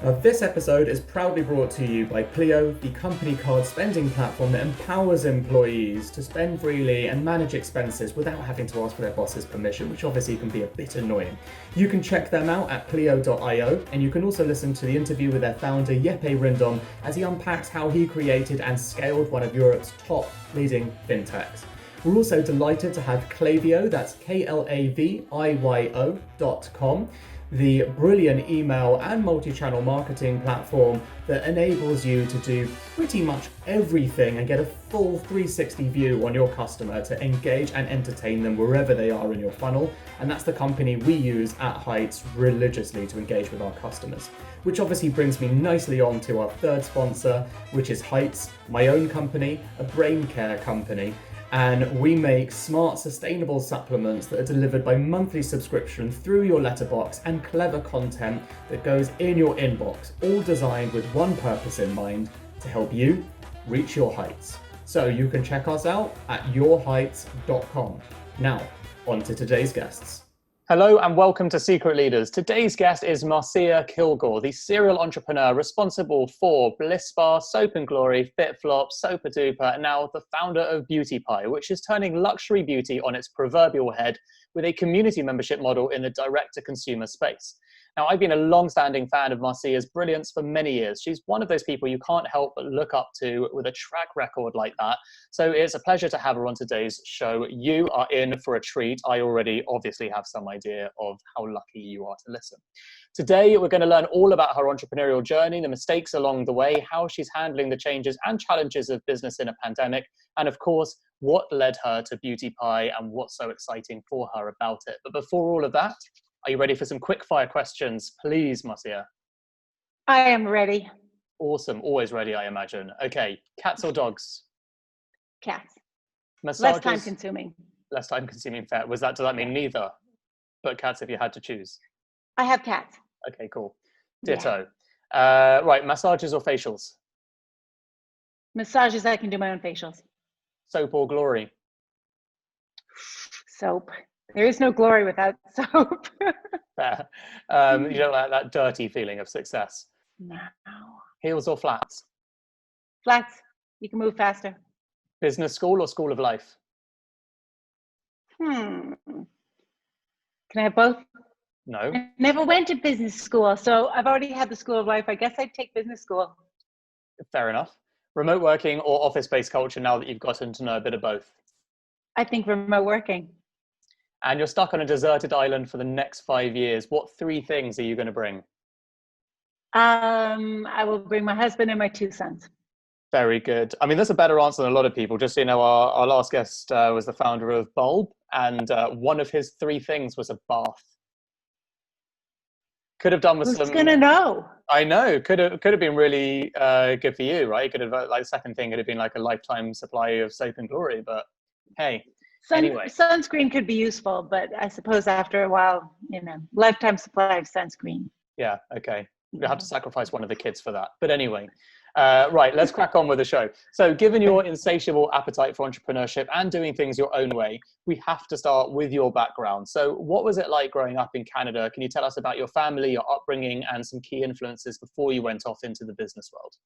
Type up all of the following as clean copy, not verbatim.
Now, this episode is proudly brought to you by Pleo, the company card spending platform that empowers employees to spend freely and manage expenses without having to ask for their boss's permission, which obviously can be a bit annoying. You can check them out at pleo.io, and you can also listen to the interview with their founder, Jeppe Rindom, as he unpacks how he created and scaled one of Europe's top leading fintechs. We're also delighted to have Klaviyo, that's KLAVIYO.com, the brilliant email and multi-channel marketing platform that enables you to do pretty much everything and get a full 360 view on your customer to engage and entertain them wherever they are in your funnel. And that's the company we use at Heights religiously to engage with our customers. Which obviously brings me nicely on to our third sponsor, which is Heights, my own company, a brain care company. And we make smart, sustainable supplements that are delivered by monthly subscription through your letterbox and clever content that goes in your inbox, all designed with one purpose in mind, to help you reach your heights. So you can check us out at yourheights.com. Now, on to today's guests. Hello and welcome to Secret Leaders. Today's guest is Marcia Kilgore, the serial entrepreneur responsible for Bliss Spa, Soap & Glory, FitFlop, Duper, and now the founder of Beauty Pie, which is turning luxury beauty on its proverbial head with a community membership model in the direct-to-consumer space. Now, I've been a long-standing fan of Marcia's brilliance for many years. She's one of those people you can't help but look up to with a track record like that. So it's a pleasure to have her on today's show. You are in for a treat. I already obviously have some idea of how lucky you are to listen. Today, we're going to learn all about her entrepreneurial journey, the mistakes along the way, how she's handling the changes and challenges of business in a pandemic, and of course, what led her to Beauty Pie and what's so exciting for her about it. But before all of that, are you ready for some quick fire questions, please, Marcia? I am ready. Awesome. Always ready, I imagine. Okay. Cats or dogs? Cats. Massages? Less time consuming. Less time consuming. Fair. Does that mean neither? But cats if you had to choose? I have cats. Okay, cool. Ditto. Yeah. Right. Massages or facials? Massages, I can do my own facials. Soap or glory? Soap. There is no glory without soap. Fair. You don't like that dirty feeling of success? No. Heels or flats? Flats. You can move faster. Business school or school of life? Can I have both? No. I never went to business school, so I've already had the school of life. I guess I'd take business school. Fair enough. Remote working or office-based culture now that you've gotten to know a bit of both? I think remote working. And you're stuck on a deserted island for the next 5 years. What 3 things are you going to bring? I will bring my husband and my 2 sons. Very good. I mean, that's a better answer than a lot of people. Just so you know, our last guest was the founder of Bulb, and one of his 3 things was a bath. Could have done with Who's gonna know? I know. Could have been really good for you, right? Could have the second thing could have been like a lifetime supply of soap and glory. But hey. Anyway. Sunscreen could be useful, but I suppose after a while, lifetime supply of sunscreen. Yeah, okay. You'll have to sacrifice one of the kids for that. But anyway, right, let's crack on with the show. So given your insatiable appetite for entrepreneurship and doing things your own way, we have to start with your background. So what was it like growing up in Canada? Can you tell us about your family, your upbringing, and some key influences before you went off into the business world?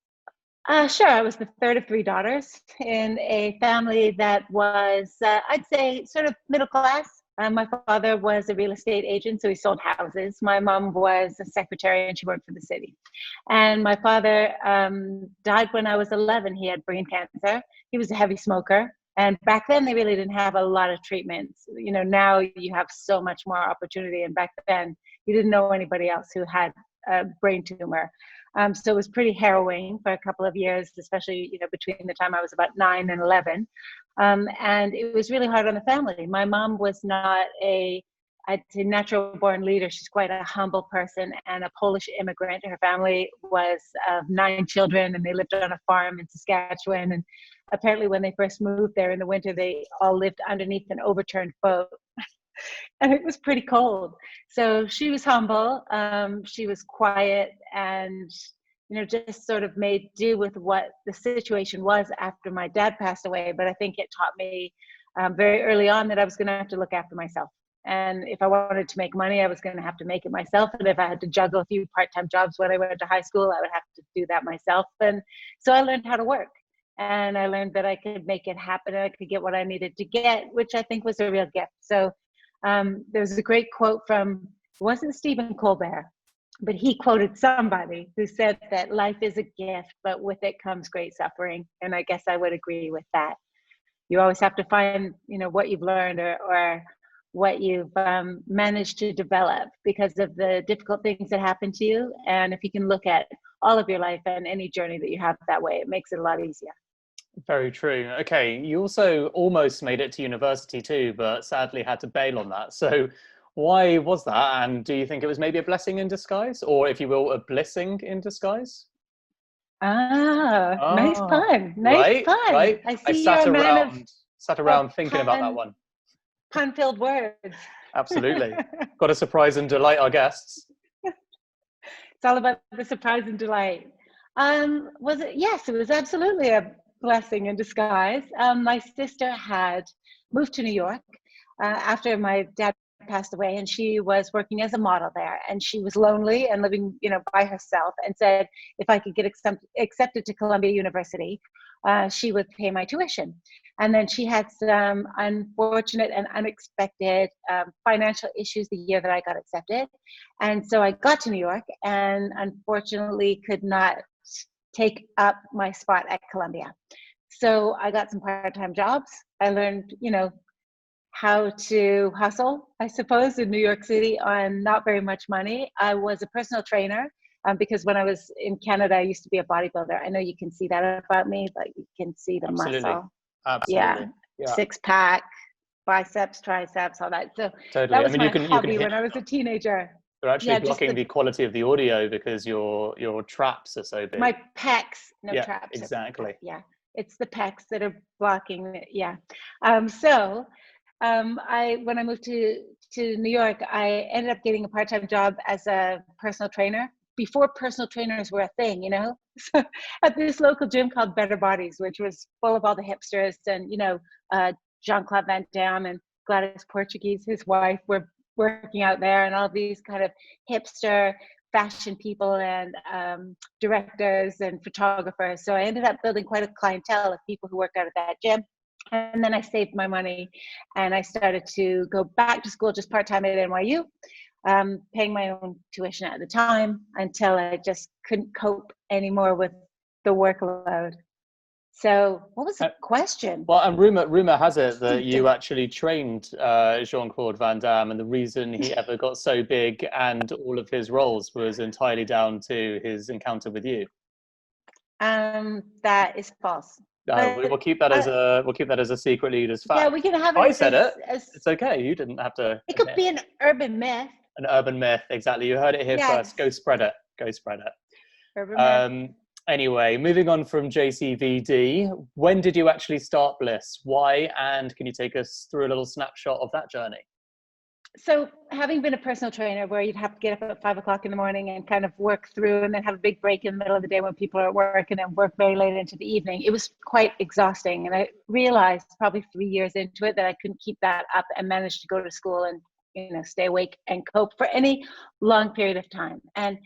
Sure. I was the third of 3 daughters in a family that was, I'd say, sort of middle class. My father was a real estate agent, so he sold houses. My mom was a secretary, and she worked for the city. And my father died when I was 11. He had brain cancer. He was a heavy smoker. And back then, they really didn't have a lot of treatments. Now you have so much more opportunity. And back then, you didn't know anybody else who had a brain tumor. So it was pretty harrowing for a couple of years, especially, between the time I was about 9 and 11. And it was really hard on the family. My mom was not I'd say, natural born leader. She's quite a humble person and a Polish immigrant. Her family was 9 children, and they lived on a farm in Saskatchewan. And apparently when they first moved there in the winter, they all lived underneath an overturned boat. And it was pretty cold. So she was humble. She was quiet and, just sort of made do with what the situation was after my dad passed away. But I think it taught me very early on that I was going to have to look after myself And if I wanted to make money, I was going to have to make it myself. And if I had to juggle a few part-time jobs when I went to high school, I would have to do that myself. And so I learned how to work. And I learned that I could make it happen and I could get what I needed to get, which I think was a real gift. So there's a great quote from, it wasn't Stephen Colbert, but he quoted somebody who said that life is a gift, but with it comes great suffering. And I guess I would agree with that. You always have to find, what you've learned or what you've managed to develop because of the difficult things that happen to you. And if you can look at all of your life and any journey that you have that way, it makes it a lot easier. Very true. Okay, you also almost made it to university too, but sadly had to bail on that. So why was that? And do you think it was maybe a blessing in disguise, or if you will, a blissing in disguise? Nice pun. Right, Pun. right. I I see you're a man sat around of thinking about that one. Pun-filled words. Absolutely. Got to surprise and delight our guests. It's all about the surprise and delight. Was it? Yes, it was absolutely a blessing in disguise. My sister had moved to New York after my dad passed away, and she was working as a model there, and she was lonely and living, by herself, and said if I could get accepted to Columbia University, she would pay my tuition. And then she had some unfortunate and unexpected financial issues the year that I got accepted. And so I got to New York and unfortunately could not take up my spot at Columbia. So I got some part-time jobs. I learned, how to hustle, I suppose, in New York City on not very much money. I was a personal trainer because when I was in Canada, I used to be a bodybuilder. I know you can see that about me, but you can see the muscle. Absolutely. Yeah. Six pack, biceps, triceps, all that. So totally. that was I mean, my hobby when I was a teenager. They're actually blocking the quality of the audio because your traps are so big. My pecs, traps. Exactly. Yeah, it's the pecs that are blocking it. Yeah. So when I moved to New York, I ended up getting a part-time job as a personal trainer before personal trainers were a thing, so at this local gym called Better Bodies, which was full of all the hipsters and, Jean-Claude Van Damme and Gladys Portuguese, his wife, were working out there, and all these kind of hipster fashion people and directors and photographers. So I ended up building quite a clientele of people who worked out at that gym. And then I saved my money and I started to go back to school just part-time at NYU, paying my own tuition at the time until I just couldn't cope anymore with the workload. So what was the question? Well, and rumor has it that you actually trained Jean-Claude Van Damme, and the reason he ever got so big and all of his roles was entirely down to his encounter with you. That is false. No, we'll keep that as a secret leader's fact. Yeah, we can have it. I said it. It's okay. You didn't have to. It could be an urban myth. An urban myth, exactly. You heard it here first. Go spread it. Urban myth. Anyway, moving on from JCVD, when did you actually start Bliss? Why? And can you take us through a little snapshot of that journey? So having been a personal trainer where you'd have to get up at 5 o'clock in the morning and kind of work through and then have a big break in the middle of the day when people are at work and then work very late into the evening, it was quite exhausting. And I realized probably 3 years into it that I couldn't keep that up and manage to go to school and, stay awake and cope for any long period of time. And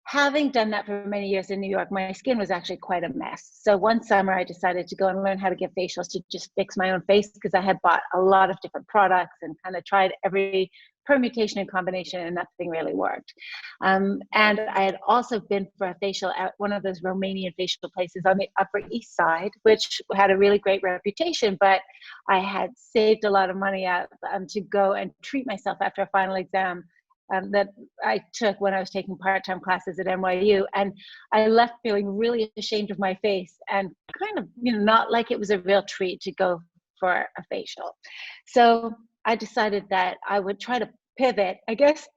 having done that for many years in New York, my skin was actually quite a mess. So one summer I decided to go and learn how to give facials to just fix my own face because I had bought a lot of different products and kind of tried every permutation and combination and nothing really worked. And I had also been for a facial at one of those Romanian facial places on the Upper East Side, which had a really great reputation, but I had saved a lot of money out to go and treat myself after a final exam that I took when I was taking part-time classes at NYU. And I left feeling really ashamed of my face and kind of, not like it was a real treat to go for a facial. So I decided that I would try to pivot. I guess,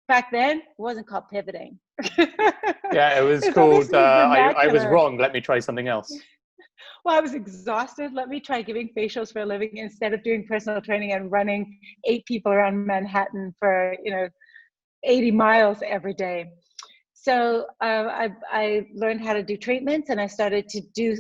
back then it wasn't called pivoting. Yeah, it was called, I was wrong. Let me try something else. Well, I was exhausted. Let me try giving facials for a living instead of doing personal training and running 8 people around Manhattan for, 80 miles every day. So I learned how to do treatments and I started to do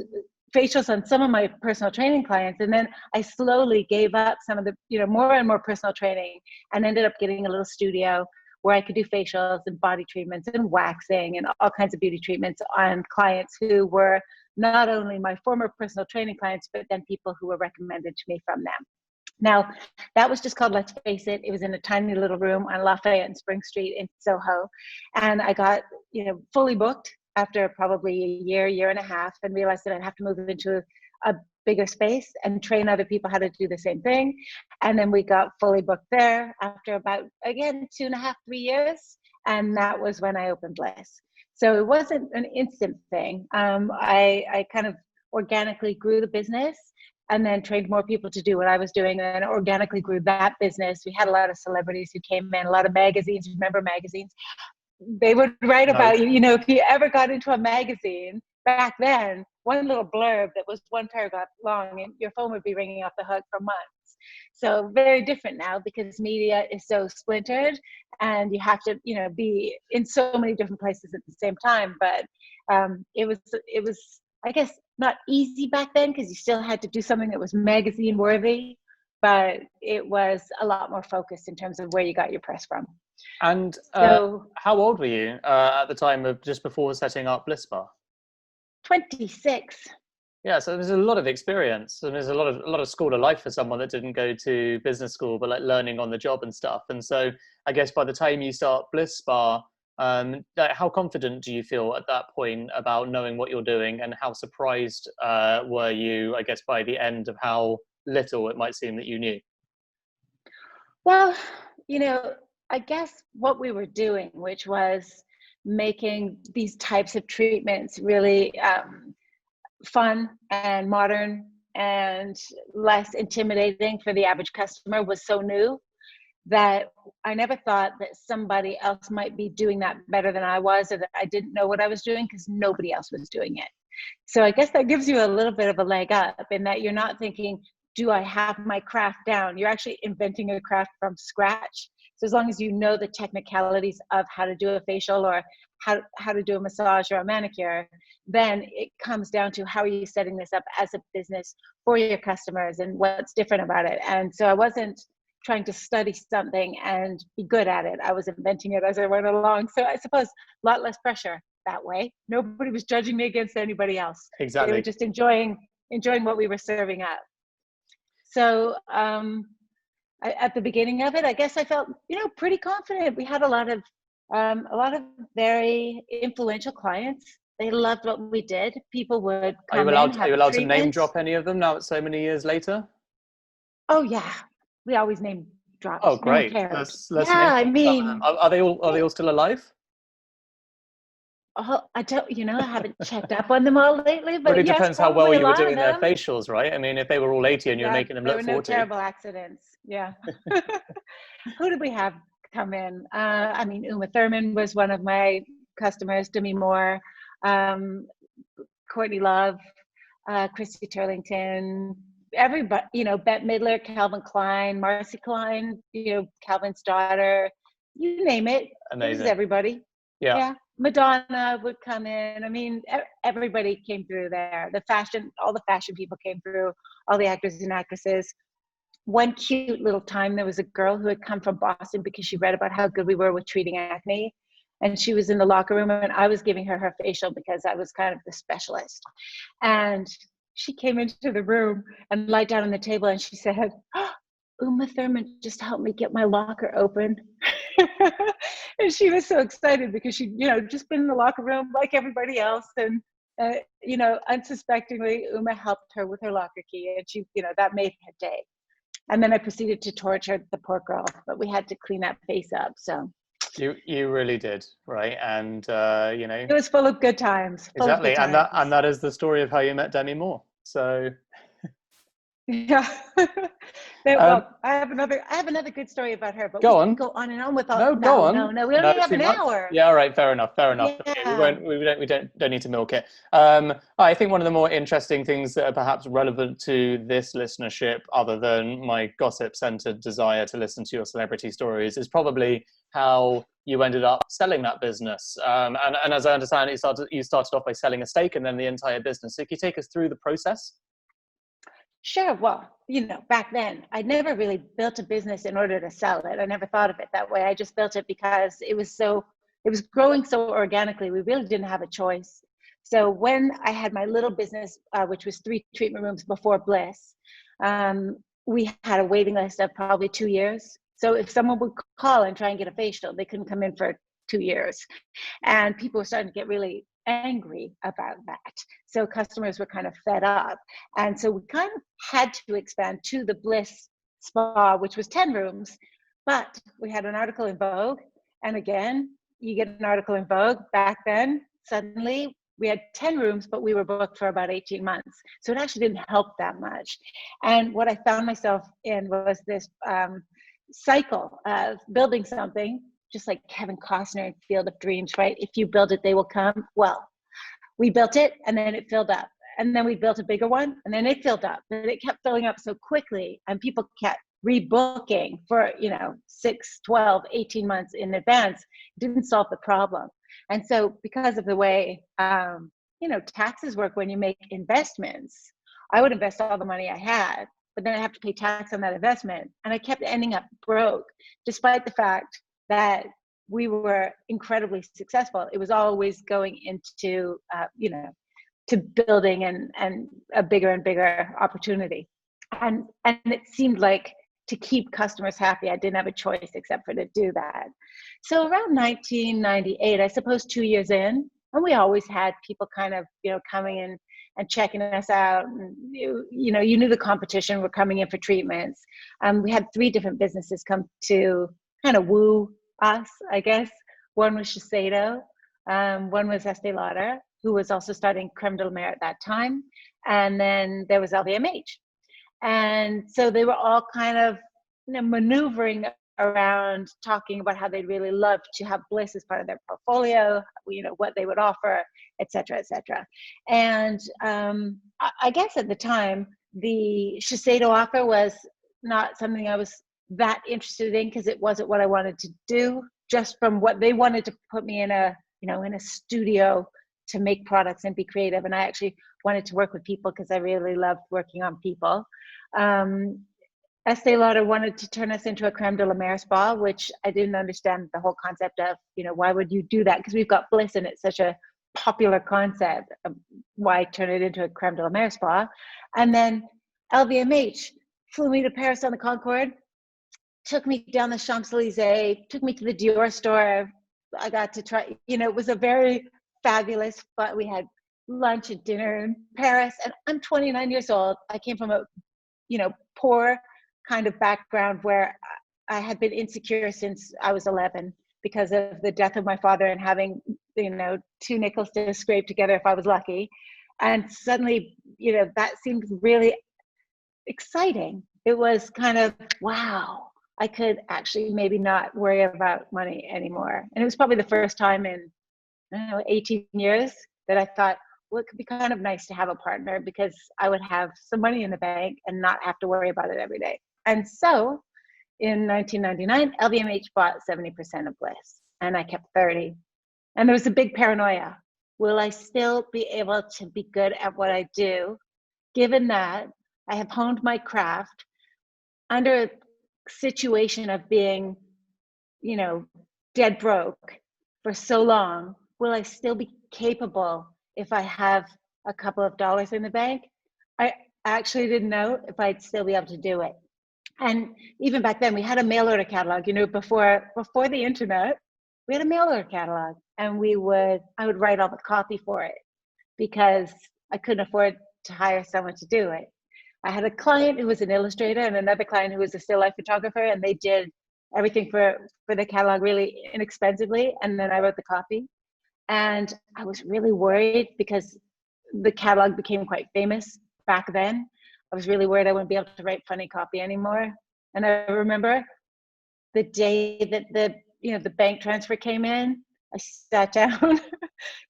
facials on some of my personal training clients. And then I slowly gave up some of the, more and more personal training, and ended up getting a little studio where I could do facials and body treatments and waxing and all kinds of beauty treatments on clients who were not only my former personal training clients, but then people who were recommended to me from them. Now, that was just called Let's Face It. It was in a tiny little room on Lafayette and Spring Street in Soho. And I got, fully booked after probably a year and a half, and realized that I'd have to move into a bigger space and train other people how to do the same thing. And then we got fully booked there after about, again, 2.5, 3 years. And that was when I opened Bliss. So it wasn't an instant thing. I kind of organically grew the business, and then trained more people to do what I was doing, and then organically grew that business. We had a lot of celebrities who came in, a lot of magazines. Remember magazines? They would write about you. If you ever got into a magazine back then, one little blurb that was one paragraph long, and your phone would be ringing off the hook for months. So very different now, because media is so splintered, and you have to, be in so many different places at the same time. But it was, I guess, not easy back then, because you still had to do something that was magazine worthy, but it was a lot more focused in terms of where you got your press from. And how old were you at the time of just before setting up Bliss Spa? 26. Yeah, so there's a lot of experience, and there's a lot of school of life for someone that didn't go to business school, but like learning on the job and stuff. And so I guess by the time you start Bliss Spa, how confident do you feel at that point about knowing what you're doing, and how surprised were you, I guess, by the end of how little it might seem that you knew? Well, I guess what we were doing, which was making these types of treatments really fun and modern and less intimidating for the average customer, was so new that I never thought that somebody else might be doing that better than I was, or that I didn't know what I was doing, because nobody else was doing it. So I guess that gives you a little bit of a leg up, in that you're not thinking, do I have my craft down? You're actually inventing a craft from scratch. So as long as you know the technicalities of how to do a facial, or how to do a massage or a manicure, then it comes down to, how are you setting this up as a business for your customers, and what's different about it. And so I wasn't trying to study something and be good at it. I was inventing it as I went along. So I suppose a lot less pressure that way. Nobody was judging me against anybody else. Exactly. They were just enjoying what we were serving up. So at the beginning of it, I guess I felt, pretty confident. We had a lot of very influential clients. They loved what we did. People would come Are you allowed to name drop any of them now, it's so many years later? Oh yeah, we always name drop. Oh great. No one Let's yeah, name I drop mean, some of them. Are they all still alive? Oh, I don't, I haven't checked up on them all lately, but Really yes, depends how well probably a you were lot doing of their them. facials, right? I mean, if they were all 80 and you were making them there look were no 40. terrible accidents. Yeah. Who did we have come in? I mean, Uma Thurman was one of my customers. Demi Moore, Courtney Love, Christy Turlington, everybody. Bette Midler, Calvin Klein, Marcia Klein. Calvin's daughter. You name it. Amazing. It was everybody. Yeah. Madonna would come in. I mean, everybody came through there. All the fashion people came through, all the actors and actresses. One cute little time, there was a girl who had come from Boston because she read about how good we were with treating acne. And she was in the locker room, and I was giving her facial because I was kind of the specialist. And she came into the room and lied down on the table, and she said, oh, Uma Thurman just helped me get my locker open. And she was so excited because she, just been in the locker room like everybody else. And, unsuspectingly, Uma helped her with her locker key. And she, that made her day. And then I proceeded to torture the poor girl, but we had to clean that face up. So you really did, right? And, it was full of good times. Exactly. And that is the story of how you met Demi Moore. So yeah. Well, I have another good story about her, but we can go on and on with all. Go on. No, we only have an hour. Yeah, all right, fair enough. Yeah. Okay, we don't need to milk it. I think one of the more interesting things that are perhaps relevant to this listenership, other than my gossip-centered desire to listen to your celebrity stories, is probably how you ended up selling that business. And as I understand it, you started off by selling a stake and then the entire business. So can you take us through the process? Sure. Well, back then, I never really built a business in order to sell it. I never thought of it that way. I just built it because it was growing so organically. We really didn't have a choice. So when I had my little business, which was 3 treatment rooms before Bliss, we had a waiting list of probably 2 years. So if someone would call and try and get a facial, they couldn't come in for 2 years. And people were starting to get really angry about that. So customers were kind of fed up. And so we kind of had to expand to the Bliss Spa, which was 10 rooms. But we had an article in Vogue. And again, you get an article in Vogue back then, suddenly we had 10 rooms, but we were booked for about 18 months. So it actually didn't help that much. And what I found myself in was this cycle of building something, just like Kevin Costner in Field of Dreams, right? If you build it, they will come. Well, we built it and then it filled up. And then we built a bigger one and then it filled up. But it kept filling up so quickly and people kept rebooking for 6, 12, 18 months in advance. It didn't solve the problem. And so because of the way taxes work when you make investments, I would invest all the money I had, but then I have to pay tax on that investment. And I kept ending up broke, despite the fact that we were incredibly successful. It was always going into to building and a bigger and bigger opportunity. And it seemed like to keep customers happy, I didn't have a choice except for to do that. So around 1998, I suppose 2 years in, and we always had people kind of, coming in and checking us out. And you knew the competition were coming in for treatments. We had 3 different businesses come to kind of woo us, I guess. One was Shiseido, one was Estee Lauder, who was also starting Creme de la Mer at that time. And then there was LVMH. And so they were all kind of maneuvering around, talking about how they'd really love to have Bliss as part of their portfolio, what they would offer, et cetera, et cetera. And I guess at the time, the Shiseido offer was not something I was that interested in because it wasn't what I wanted to do, just from what they wanted to put me in a studio to make products and be creative. And I actually wanted to work with people because I really loved working on people. Estee Lauder wanted to turn us into a Creme de la Mer spa, which I didn't understand the whole concept of, why would you do that? Because we've got Bliss and it's such a popular concept. Why turn it into a Creme de la Mer spa? And then LVMH flew me to Paris on the Concorde, took me down the Champs-Elysees, took me to the Dior store. I got to try, it was a very fabulous, but we had lunch and dinner in Paris. And I'm 29 years old. I came from a, poor kind of background where I had been insecure since I was 11 because of the death of my father and having, 2 nickels to scrape together if I was lucky. And suddenly, that seemed really exciting. It was kind of, wow, I could actually maybe not worry about money anymore. And it was probably the first time in, 18 years that I thought, well, it could be kind of nice to have a partner because I would have some money in the bank and not have to worry about it every day. And so in 1999, LVMH bought 70% of Bliss and I kept 30. And there was a big paranoia. Will I still be able to be good at what I do, given that I have honed my craft under a situation of being, dead broke for so long? Will I still be capable if I have a couple of dollars in the bank? I actually didn't know if I'd still be able to do it. And even back then, we had a mail order catalog. Before the internet, we had a mail order catalog, and I would write all the copy for it because I couldn't afford to hire someone to do it. I had a client who was an illustrator and another client who was a still life photographer, and they did everything for the catalog really inexpensively, and then I wrote the copy. And I was really worried because the catalog became quite famous back then. I was really worried I wouldn't be able to write funny copy anymore. And I remember the day that the bank transfer came in, I sat down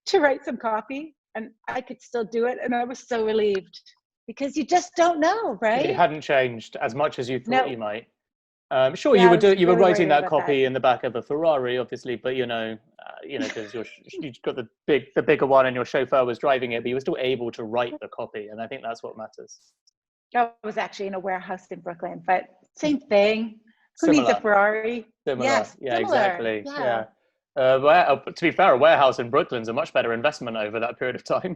to write some copy and I could still do it. And I was so relieved because you just don't know, right? It hadn't changed as much as you thought you might. Sure, Yeah, I was you were really writing worried that about copy that. in the back of a Ferrari, obviously, but because you've got the bigger one and your chauffeur was driving it, but you were still able to write the copy, and I think that's what matters. I was actually in a warehouse in Brooklyn, but same thing. Who needs a Similar, Ferrari? similar, Yes, yeah, similar. exactly, Yeah. yeah. To be fair, a warehouse in Brooklyn's a much better investment over that period of time.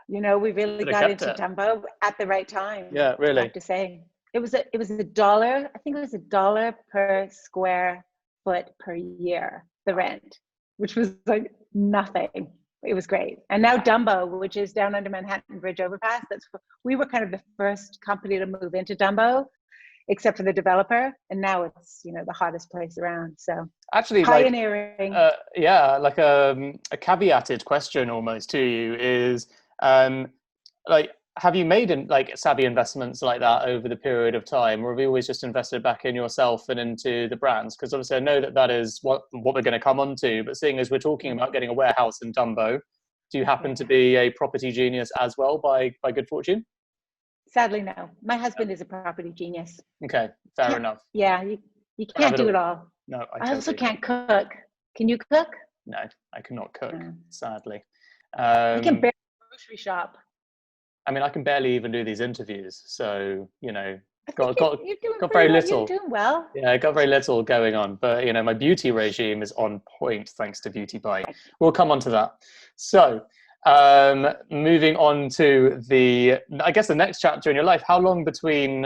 We really Should have got kept into it. Dumbo at the right time, Yeah, I have really. to say. It was a dollar, I think it was $1 per square foot per year, the rent, which was like nothing. It was great. And now Dumbo, which is down under Manhattan Bridge overpass, we were kind of the first company to move into Dumbo, except for the developer. And now it's, the hottest place around. So Actually, pioneering. like a caveated question almost to you is, like, have you made savvy investments like that over the period of time, or have you always just invested back in yourself and into the brands? Because obviously I know that is what we're going to come on to, but seeing as we're talking about getting a warehouse in Dumbo, do you happen to be a property genius as well by good fortune? Sadly, no. My husband is a property genius. Okay, fair enough. Yeah, you Have can't do it all. No, I also totally can't cook. Can you cook? no, I cannot cook, sadly. I can barely grocery shop. I mean, I can barely even do these interviews, so I think got you're doing very pretty well. You're little. doing well. Yeah, I got very little going on, but my beauty regime is on point thanks to Beauty Bite. We'll come on to that. So, moving on to I guess the next chapter in your life. How long between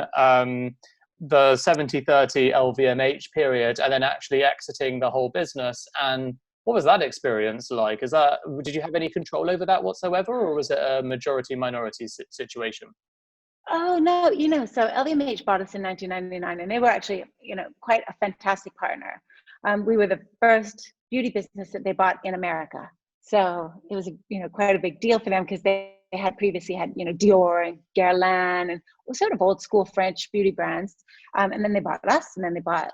the 70-30 LVMH period and then actually exiting the whole business? And what was that experience like? Did you have any control over that whatsoever, or was it a majority-minority situation? Oh no, so LVMH bought us in 1999, and they were actually, quite a fantastic partner. We were the first beauty business that they bought in America, so it was, quite a big deal for them because they had previously had, Dior and Guerlain and sort of old school French beauty brands, and then they bought us, and then they bought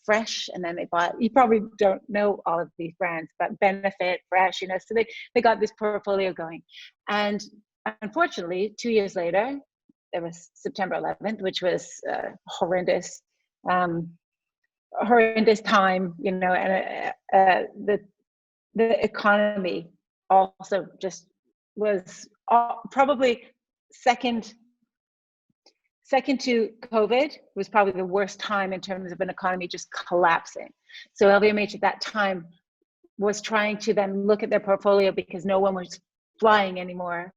Fresh, and then they bought. You probably don't know all of these brands, but Benefit, Fresh, so they got this portfolio going, and unfortunately, 2 years later. There was September 11th, which was horrendous time, and the economy also just was probably second to COVID, was probably the worst time in terms of an economy just collapsing. So LVMH at that time was trying to then look at their portfolio because no one was flying anymore,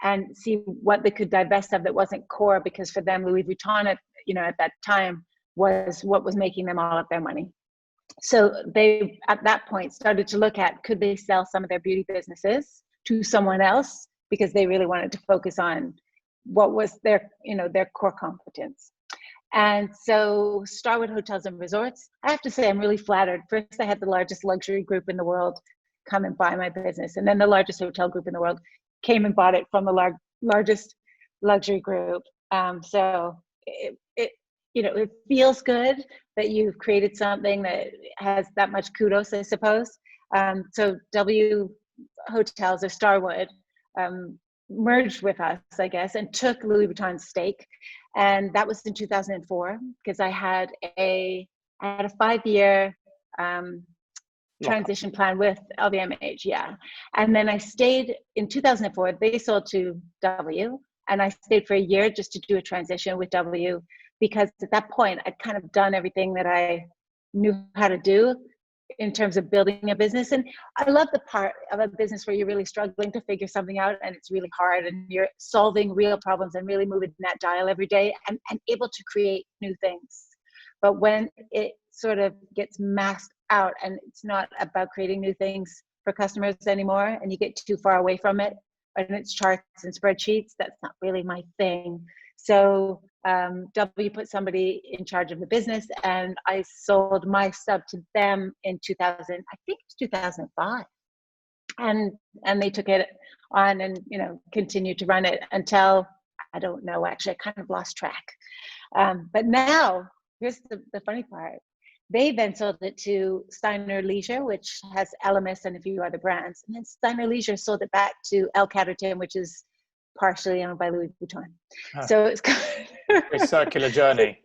and see what they could divest of that wasn't core, because for them, Louis Vuitton at that time was what was making them all of their money. So they, at that point, started to look at, could they sell some of their beauty businesses to someone else, because they really wanted to focus on what was their core competence. And so Starwood Hotels and Resorts, I have to say, I'm really flattered. First, I had the largest luxury group in the world come and buy my business, and then the largest hotel group in the world came and bought it from the largest luxury group. So it feels good that you've created something that has that much kudos, I suppose. So W Hotels, or Starwood, merged with us, I guess, and took Louis Vuitton's stake. And that was in 2004, because I had a 5-year transition plan with LVMH, yeah. And then I stayed in 2004, they sold to W, and I stayed for a year just to do a transition with W, because at that point I'd kind of done everything that I knew how to do in terms of building a business. And I love the part of a business where you're really struggling to figure something out, and it's really hard, and you're solving real problems and really moving that dial every day, and able to create new things. But when it sort of gets masked out and it's not about creating new things for customers anymore, and you get too far away from it, and it's charts and spreadsheets, that's not really my thing. So W put somebody in charge of the business, and I sold my sub to them in 2000, I think it's 2005. And they took it on and, continued to run it until, I don't know, actually, I kind of lost track. But now, here's the funny part. They then sold it to Steiner Leisure, which has LMS and a few other brands. And then Steiner Leisure sold it back to L Catterton, which is partially owned by Louis Vuitton. So it's a circular journey.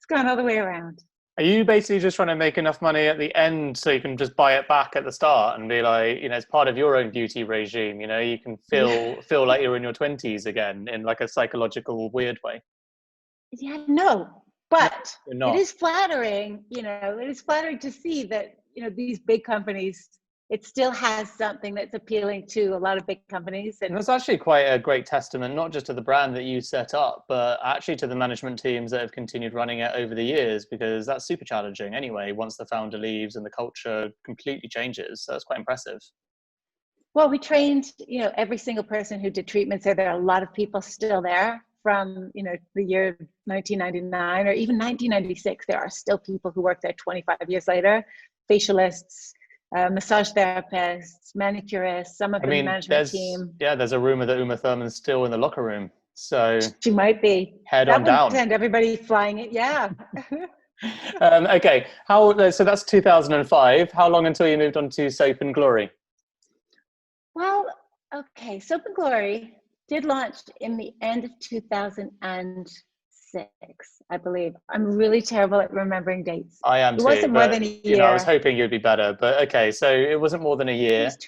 It's gone all the way around. Are you basically just trying to make enough money at the end so you can just buy it back at the start and be like, it's part of your own beauty regime, you can feel like you're in your 20s again in like a psychological weird way? Yeah, no, but You're it not. is flattering, it is flattering to see that, these big companies, it still has something that's appealing to a lot of big companies. And that's actually quite a great testament, not just to the brand that you set up, but actually to the management teams that have continued running it over the years, because that's super challenging anyway, once the founder leaves and the culture completely changes. So that's quite impressive. Well, we trained, every single person who did treatments there. There are a lot of people still there from, the year 1999 or even 1996. There are still people who work there 25 years later, facialists, massage therapists, manicurists, some of the management team. There's a rumor that Uma Thurman's still in the locker room. So she might be. Head that on down. Send everybody flying it. Yeah. Okay. So that's 2005. How long until you moved on to Soap and Glory? Well, okay. Soap and Glory did launch in the end of 2006, I believe. I'm really terrible at remembering dates. I am too. It wasn't more than a year. I was hoping you'd be better, but okay. So it wasn't more than a year. It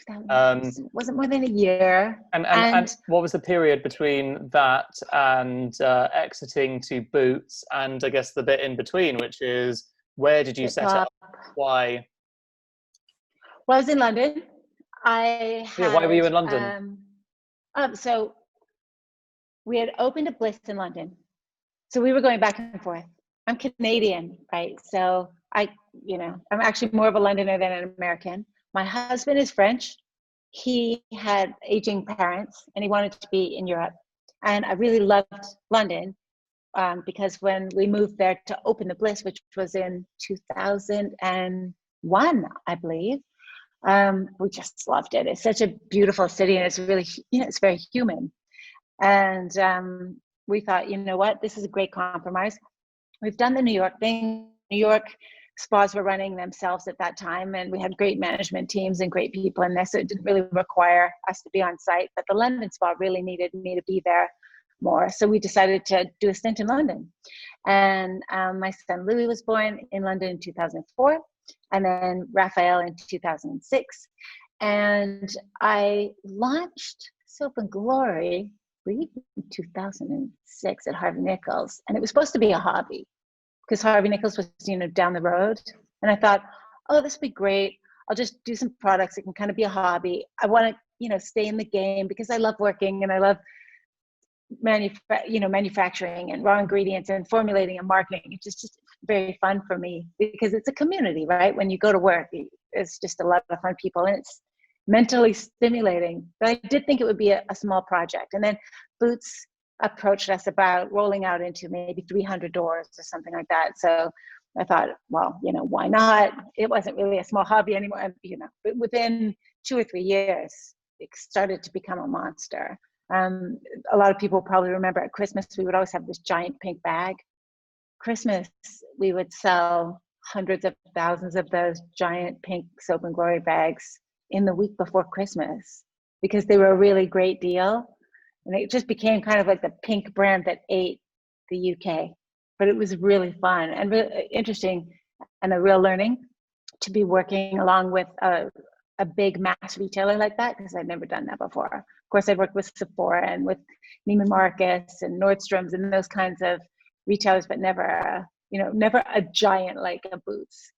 wasn't more than a year. And what was the period between that and exiting to Boots, and I guess the bit in between, which is where did you set it up? Why? Well, I was in London. Why were you in London? So we had opened a Bliss in London. So we were going back and forth. I'm Canadian, right? So I'm actually more of a Londoner than an American. My husband is French. He had aging parents and he wanted to be in Europe. And I really loved London because when we moved there to open the Bliss, which was in 2001, I believe, we just loved it. It's such a beautiful city and it's really, it's very human. And we thought, what, this is a great compromise. We've done the New York thing. New York spas were running themselves at that time and we had great management teams and great people in there. So it didn't really require us to be on site, but the London spa really needed me to be there more. So we decided to do a stint in London. And my son Louis was born in London in 2004. And then Raphael in 2006. And I launched Soap and Glory, I believe, in 2006 at Harvey Nichols. And it was supposed to be a hobby because Harvey Nichols was, down the road. And I thought, oh, this would be great. I'll just do some products. It can kind of be a hobby. I want to, stay in the game because I love working and I love manufacturing and raw ingredients and formulating and marketing. It's just very fun for me because it's a community, right? When you go to work, it's just a lot of fun people and it's mentally stimulating. But I did think it would be a small project. And then Boots approached us about rolling out into maybe 300 doors or something like that. So I thought, well, why not? It wasn't really a small hobby anymore, but within 2 or 3 years, it started to become a monster. A lot of people probably remember at Christmas, we would always have this giant pink bag. Christmas, we would sell hundreds of thousands of those giant pink Soap and Glory bags in the week before Christmas because they were a really great deal. And it just became kind of like the pink brand that ate the UK. But it was really fun and really interesting and a real learning to be working along with a big mass retailer like that because I'd never done that before. Of course, I'd worked with Sephora and with Neiman Marcus and Nordstrom's and those kinds of retailers, but never a giant like a Boots.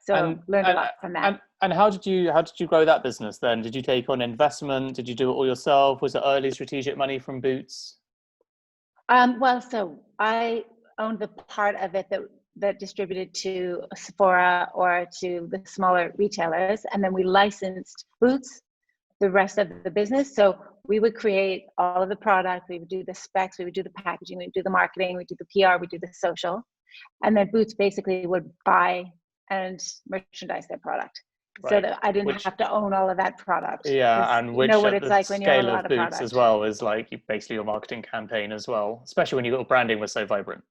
So learned a lot from that. And how did you grow that business then? Did you take on investment? Did you do it all yourself? Was it early strategic money from Boots? So I owned the part of it that distributed to Sephora or to the smaller retailers, and then we licensed Boots the rest of the business. So we would create all of the product, we would do the specs, we would do the packaging, we would do the marketing, we would do the PR, we would do the social, and then Boots basically would buy and merchandise their product. Right. So that I didn't have to own all of that product. Yeah, and which what it's like when you own a lot of Boots product. As well is like basically your marketing campaign as well, especially when your branding was so vibrant.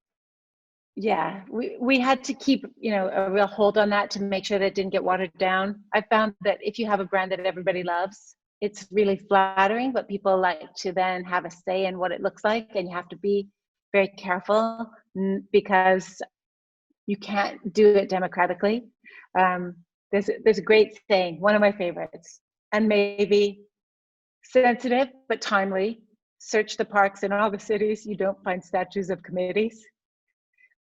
Yeah, we had to keep, a real hold on that to make sure that it didn't get watered down. I found that if you have a brand that everybody loves, it's really flattering, but people like to then have a say in what it looks like, and you have to be very careful because You can't do it democratically. There's a great saying, one of my favorites, and maybe sensitive but timely. Search the parks in all the cities, you don't find statues of committees,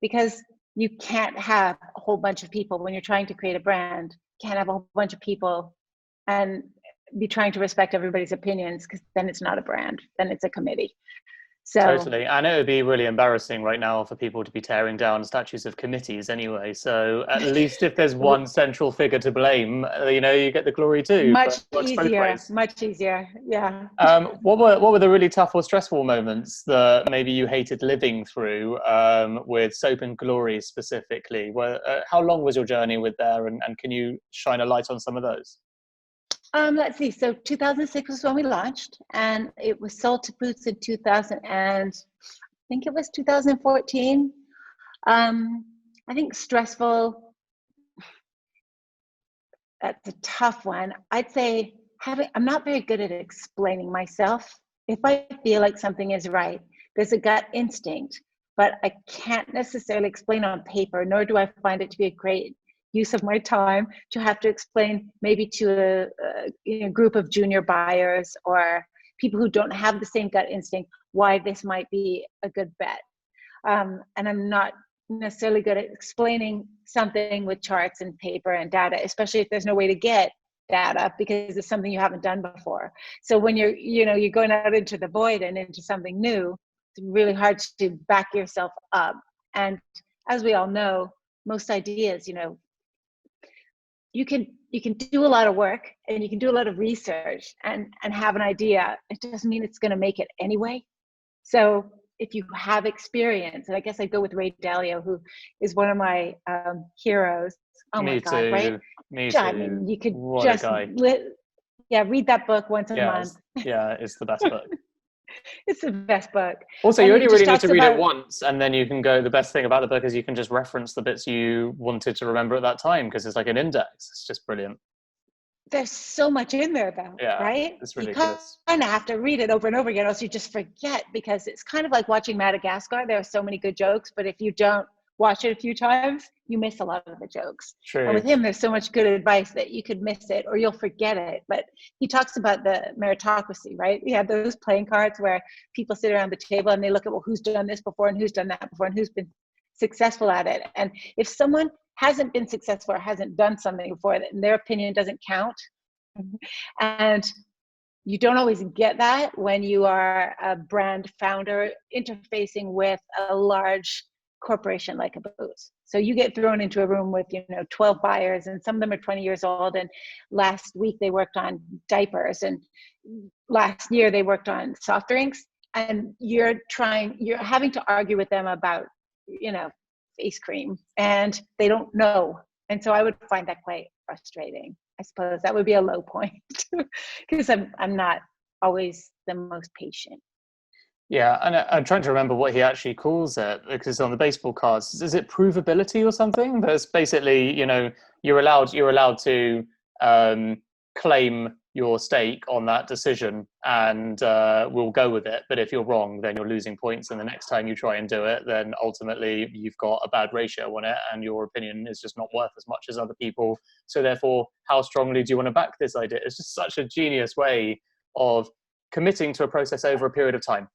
because you can't have a whole bunch of people when you're trying to create a brand. You can't have a whole bunch of people and be trying to respect everybody's opinions, because then it's not a brand, then it's a committee. So Totally. And it would be really embarrassing right now for people to be tearing down statues of committees anyway. So at least if there's one central figure to blame, you get the glory too. much But it works both easier, ways. much easier. Yeah. What were the really tough or stressful moments that maybe you hated living through with Soap and Glory specifically? How long was your journey with there, and can you shine a light on some of those? Let's see. So 2006 was when we launched, and it was sold to Boots in 2000, and I think it was 2014. I think stressful. That's a tough one. I'd say I'm not very good at explaining myself. If I feel like something is right, there's a gut instinct, but I can't necessarily explain on paper, nor do I find it to be a great use of my time to have to explain maybe to a group of junior buyers or people who don't have the same gut instinct why this might be a good bet. And I'm not necessarily good at explaining something with charts and paper and data, especially if there's no way to get data because it's something you haven't done before. So when you're going out into the void and into something new, it's really hard to back yourself up. And as we all know, most ideas, you can do a lot of work and you can do a lot of research and have an idea. It doesn't mean it's going to make it anyway. So if you have experience, and I guess I go with Ray Dalio, who is one of my heroes. Oh my God, right? Me too. I mean, you could what just a guy. read that book once a month. Yeah, it's the best book. It's the best book. Also, And you it only just really need talks to read it about- once, and then you can go. The best thing about the book is you can just reference the bits you wanted to remember at that time because it's like an index. It's just brilliant. There's so much in there, though, Yeah, right? it's ridiculous. You kind of have to read it over and over again, else you just forget, because it's kind of like watching Madagascar. There are so many good jokes, but if you don't watch it a few times, you miss a lot of the jokes. True. And with him, there's so much good advice that you could miss it or you'll forget it. But he talks about the meritocracy, right? We have those playing cards where people sit around the table and they look at, well, who's done this before and who's done that before and who's been successful at it. And if someone hasn't been successful or hasn't done something before, and their opinion doesn't count, and you don't always get that when you are a brand founder interfacing with a large corporation like a Boots. So you get thrown into a room with 12 buyers, and some of them are 20 years old, and last week they worked on diapers, and last year they worked on soft drinks, and you're having to argue with them about face cream, and they don't know. And so I would find that quite frustrating. I suppose that would be a low point because I'm not always the most patient. Yeah, and I'm trying to remember what he actually calls it, because on the baseball cards, is it provability or something? There's basically, you're allowed to claim your stake on that decision, and we'll go with it. But if you're wrong, then you're losing points, and the next time you try and do it, then ultimately you've got a bad ratio on it, and your opinion is just not worth as much as other people. So therefore, how strongly do you want to back this idea? It's just such a genius way of committing to a process over a period of time.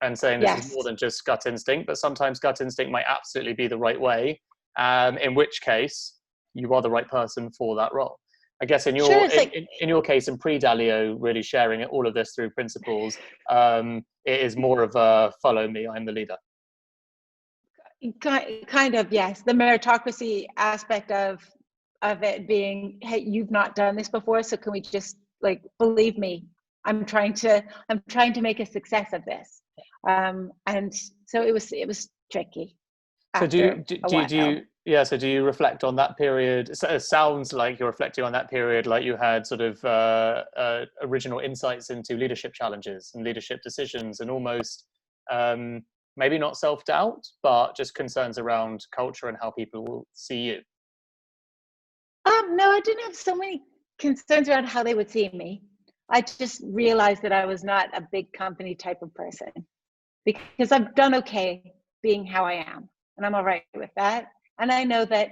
And saying this is more than just gut instinct, but sometimes gut instinct might absolutely be the right way, in which case you are the right person for that role. I guess in your in your case, in pre-Dalio, really sharing all of this through principles, it is more of a follow me, I'm the leader. Kind of, yes. The meritocracy aspect of it being, hey, you've not done this before, so can we just believe me? I'm trying to make a success of this. And so it was tricky. So do you reflect on that period? So it sounds like you're reflecting on that period, like you had sort of original insights into leadership challenges and leadership decisions, and almost maybe not self-doubt, but just concerns around culture and how people will see you. No, I didn't have so many concerns around how they would see me. I just realized that I was not a big company type of person, because I've done okay being how I am, and I'm all right with that. And I know that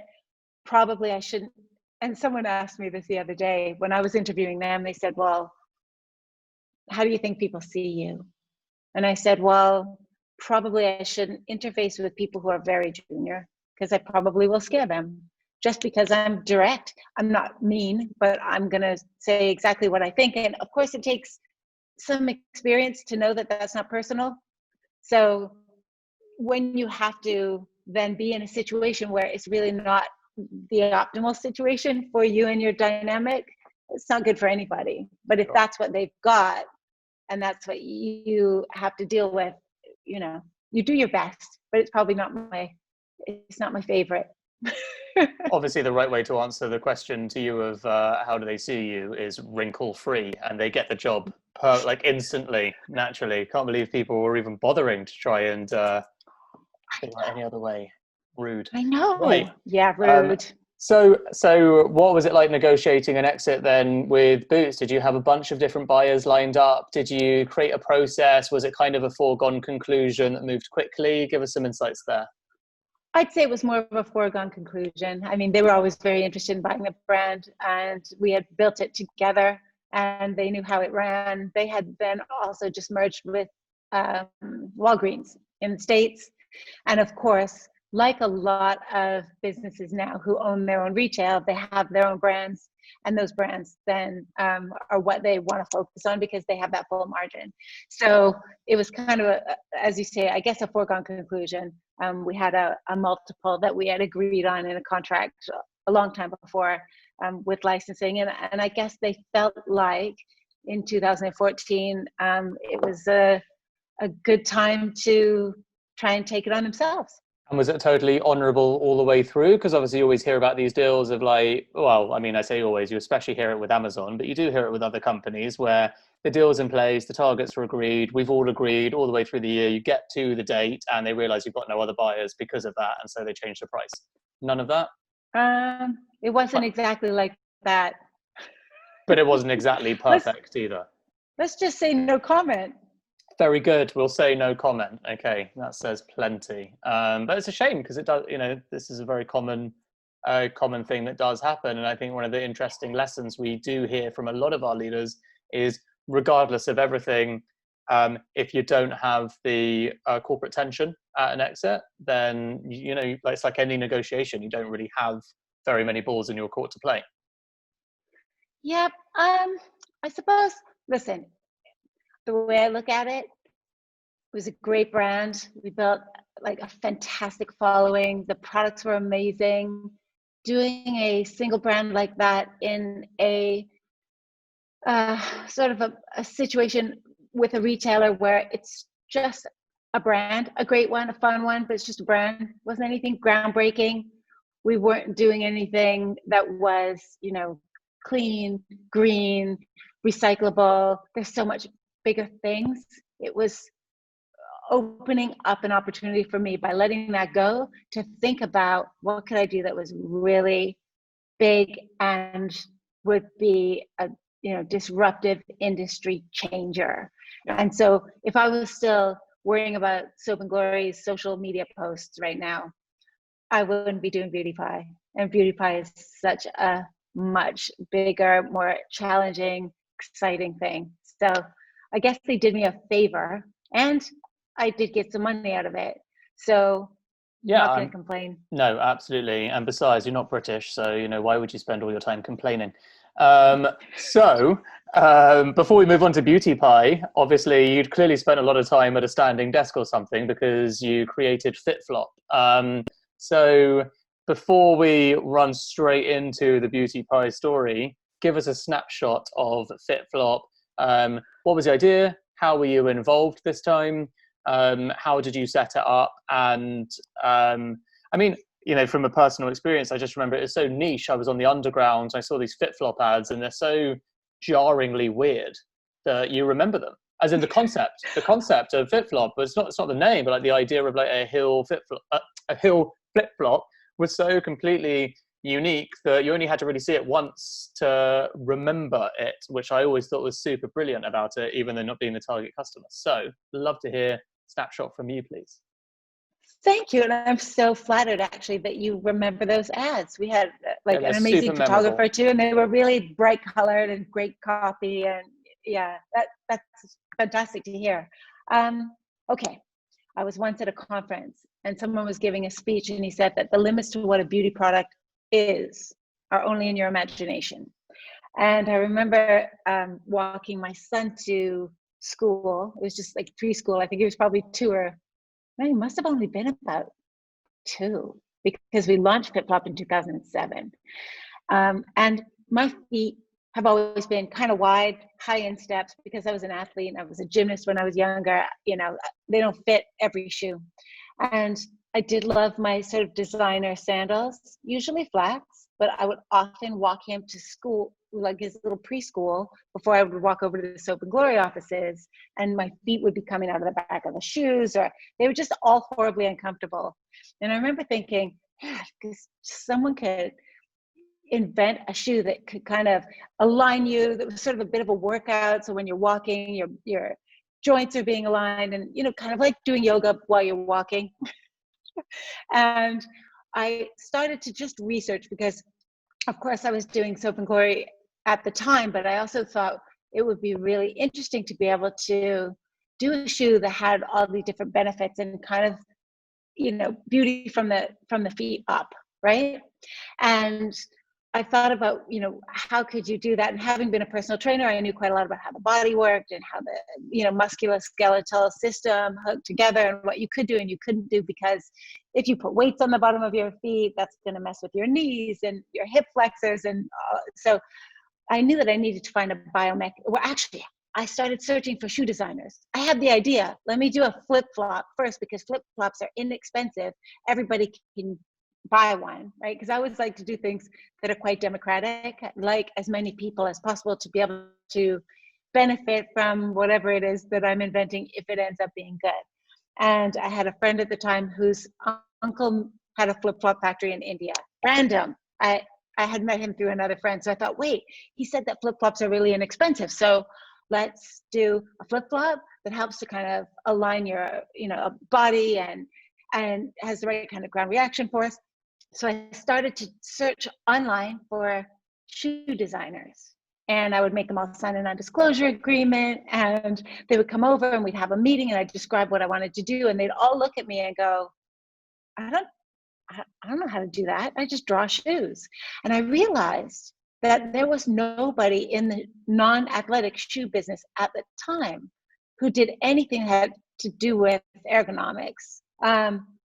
probably I shouldn't. And someone asked me this the other day when I was interviewing them. They said, well, how do you think people see you? And I said, well, probably I shouldn't interface with people who are very junior, because I probably will scare them. Just because I'm direct, I'm not mean, but I'm going to say exactly what I think. And of course, it takes some experience to know that that's not personal. So when you have to then be in a situation where it's really not the optimal situation for you and your dynamic, it's not good for anybody. But if that's what they've got and that's what you have to deal with, you know, you do your best, but it's probably not my favorite. Obviously, the right way to answer the question to you of how do they see you is wrinkle free, and they get the job like instantly, naturally. Can't believe people were even bothering to try and think like any other way. Rude. I know. Right. Yeah, rude. So what was it like negotiating an exit then with Boots? Did you have a bunch of different buyers lined up? Did you create a process? Was it kind of a foregone conclusion that moved quickly? Give us some insights there. I'd say it was more of a foregone conclusion. I mean, they were always very interested in buying the brand, and we had built it together, and they knew how it ran. They had then also just merged with Walgreens in the States. And of course, like a lot of businesses now who own their own retail, they have their own brands, and those brands then are what they want to focus on because they have that full margin. So it was kind of, as you say, I guess a foregone conclusion. We had a multiple that we had agreed on in a contract a long time before with licensing. And I guess they felt like in 2014, it was a good time to try and take it on themselves. And was it totally honourable all the way through? Because obviously you always hear about these deals of like, well, I mean, I say always, you especially hear it with Amazon, but you do hear it with other companies where the deal's in place, the targets are agreed, we've all agreed all the way through the year, you get to the date and they realise you've got no other buyers because of that, and so they change the price. None of that? It wasn't exactly like that. But it wasn't exactly perfect either. Let's just say no comment. Very good. We'll say no comment. Okay, that says plenty. But it's a shame because it does. You know, this is a very common thing that does happen. And I think one of the interesting lessons we do hear from a lot of our leaders is, regardless of everything, if you don't have the corporate tension at an exit, then you know, like, it's like any negotiation. You don't really have very many balls in your court to play. Yep. I suppose. Listen. The way I look at it, it was a great brand. We built like a fantastic following. The products were amazing. Doing a single brand like that in a sort of a situation with a retailer where it's just a brand, a great one, a fun one, but it's just a brand. Wasn't anything groundbreaking. We weren't doing anything that was, you know, clean, green, recyclable. There's so much bigger things. It was opening up an opportunity for me by letting that go to think about what could I do that was really big and would be a, you know, disruptive industry changer. And so if I was still worrying about Soap and Glory's social media posts right now, I wouldn't be doing Beauty Pie. And Beauty Pie is such a much bigger, more challenging, exciting thing. So I guess they did me a favor, and I did get some money out of it. So yeah, I'm not going to complain. No, absolutely. And besides, you're not British, so, you know, why would you spend all your time complaining? Before we move on to Beauty Pie, obviously you'd clearly spent a lot of time at a standing desk or something because you created FitFlop. So before we run straight into the Beauty Pie story, give us a snapshot of FitFlop. What was the idea? How were you involved this time? How did you set it up? And I mean, you know, from a personal experience, I just remember it was so niche. I was on the underground, I saw these FitFlop ads, and they're so jarringly weird that you remember them. As in the concept of FitFlop, but it's not the name, but like the idea of like a hill flip-flop was so completely unique that you only had to really see it once to remember it, which I always thought was super brilliant about it, even though not being the target customer. So love to hear a snapshot from you, please. Thank you. And I'm so flattered actually that you remember those ads. We had like they're an super amazing photographer memorable. too, and they were really bright colored and great copy. And yeah, that's fantastic to hear. Okay. I was once at a conference and someone was giving a speech and he said that the limits to what a beauty product is are only in your imagination. And I remember walking my son to school. It was just like preschool. I think he was probably 2 or no, he must have only been about 2 because we launched FitFlop in 2007. And my feet have always been kind of wide, high insteps because I was an athlete and I was a gymnast when I was younger. You know, they don't fit every shoe. And I did love my sort of designer sandals, usually flats, but I would often walk him to school, like his little preschool, before I would walk over to the Soap and Glory offices, and my feet would be coming out of the back of the shoes, or they were just all horribly uncomfortable. And I remember thinking, yeah, because someone could invent a shoe that could kind of align you, that was sort of a bit of a workout. So when you're walking, your joints are being aligned and, you know, kind of like doing yoga while you're walking. And I started to just research because, of course, I was doing Soap and Glory at the time, but I also thought it would be really interesting to be able to do a shoe that had all the different benefits and kind of, you know, beauty from the feet up, right? And I thought about, you know, how could you do that? And having been a personal trainer, I knew quite a lot about how the body worked and how the, you know, musculoskeletal system hooked together and what you could do and you couldn't do, because if you put weights on the bottom of your feet, that's going to mess with your knees and your hip flexors. And so I knew that I needed to find a biomech. Well, actually, I started searching for shoe designers. I had the idea, let me do a flip-flop first because flip-flops are inexpensive. Everybody can buy one, right? Because I always like to do things that are quite democratic, like as many people as possible to be able to benefit from whatever it is that I'm inventing if it ends up being good. And I had a friend at the time whose uncle had a flip-flop factory in India. Random. I had met him through another friend. So I thought, wait, he said that flip-flops are really inexpensive. So let's do a flip-flop that helps to kind of align your, you know, body and has the right kind of ground reaction for us. So I started to search online for shoe designers, and I would make them all sign a non-disclosure agreement, and they would come over and we'd have a meeting and I'd describe what I wanted to do, and they'd all look at me and go, I don't know how to do that. I just draw shoes. And I realized that there was nobody in the non-athletic shoe business at the time who did anything that had to do with ergonomics.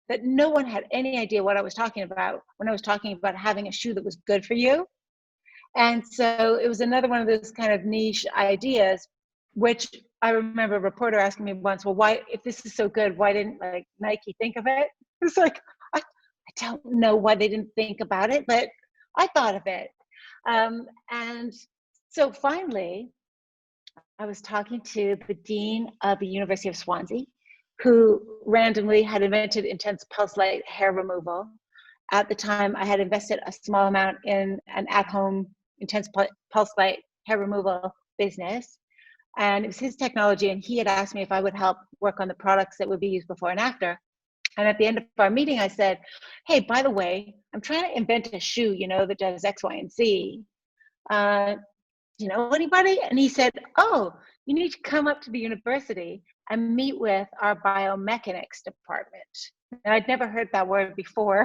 That no one had any idea what I was talking about when I was talking about having a shoe that was good for you. And so it was another one of those kind of niche ideas, which I remember a reporter asking me once, well, why, if this is so good, why didn't like Nike think of it? It's like, I don't know why they didn't think about it, but I thought of it. And so finally, I was talking to the dean of the University of Swansea, who randomly had invented intense pulse light hair removal. At the time, I had invested a small amount in an at-home intense pulse light hair removal business. And it was his technology, and he had asked me if I would help work on the products that would be used before and after. And at the end of our meeting, I said, hey, by the way, I'm trying to invent a shoe, you know, that does X, Y, and Z. You know anybody? And he said, oh, you need to come up to the university and meet with our biomechanics department. And I'd never heard that word before.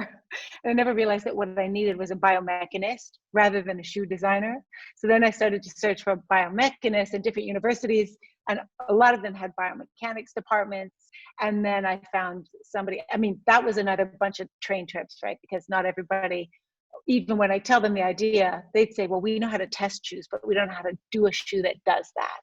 And I never realized that what I needed was a biomechanist rather than a shoe designer. So then I started to search for biomechanists in different universities, and a lot of them had biomechanics departments. And then I found somebody, I mean, that was another bunch of train trips, right? Because not everybody, even when I tell them the idea, they'd say, well, we know how to test shoes, but we don't know how to do a shoe that does that.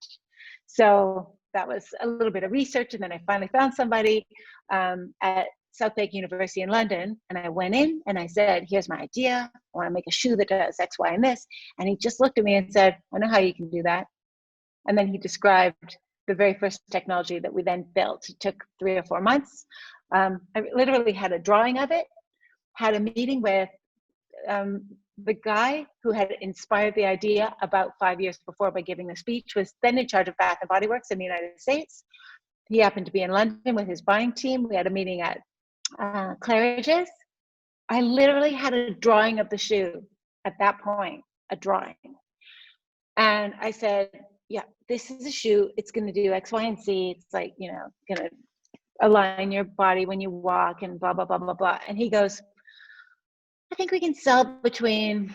So that was a little bit of research. And then I finally found somebody at South Bank University in London. And I went in and I said, here's my idea. I want to make a shoe that does X, Y, and this. And he just looked at me and said, I know how you can do that. And then he described the very first technology that we then built. It took 3 or 4 months. I literally had a drawing of it, had a meeting with the guy who had inspired the idea about 5 years before by giving the speech, was then in charge of Bath and Body Works in the United States. He happened to be in London with his buying team. We had a meeting at Claridge's. I literally had a drawing of the shoe at that point, a drawing. And I said, yeah, this is a shoe. It's going to do X, Y, and Z. It's like, going to align your body when you walk and blah, blah, blah, blah, blah. And he goes, I think we can sell between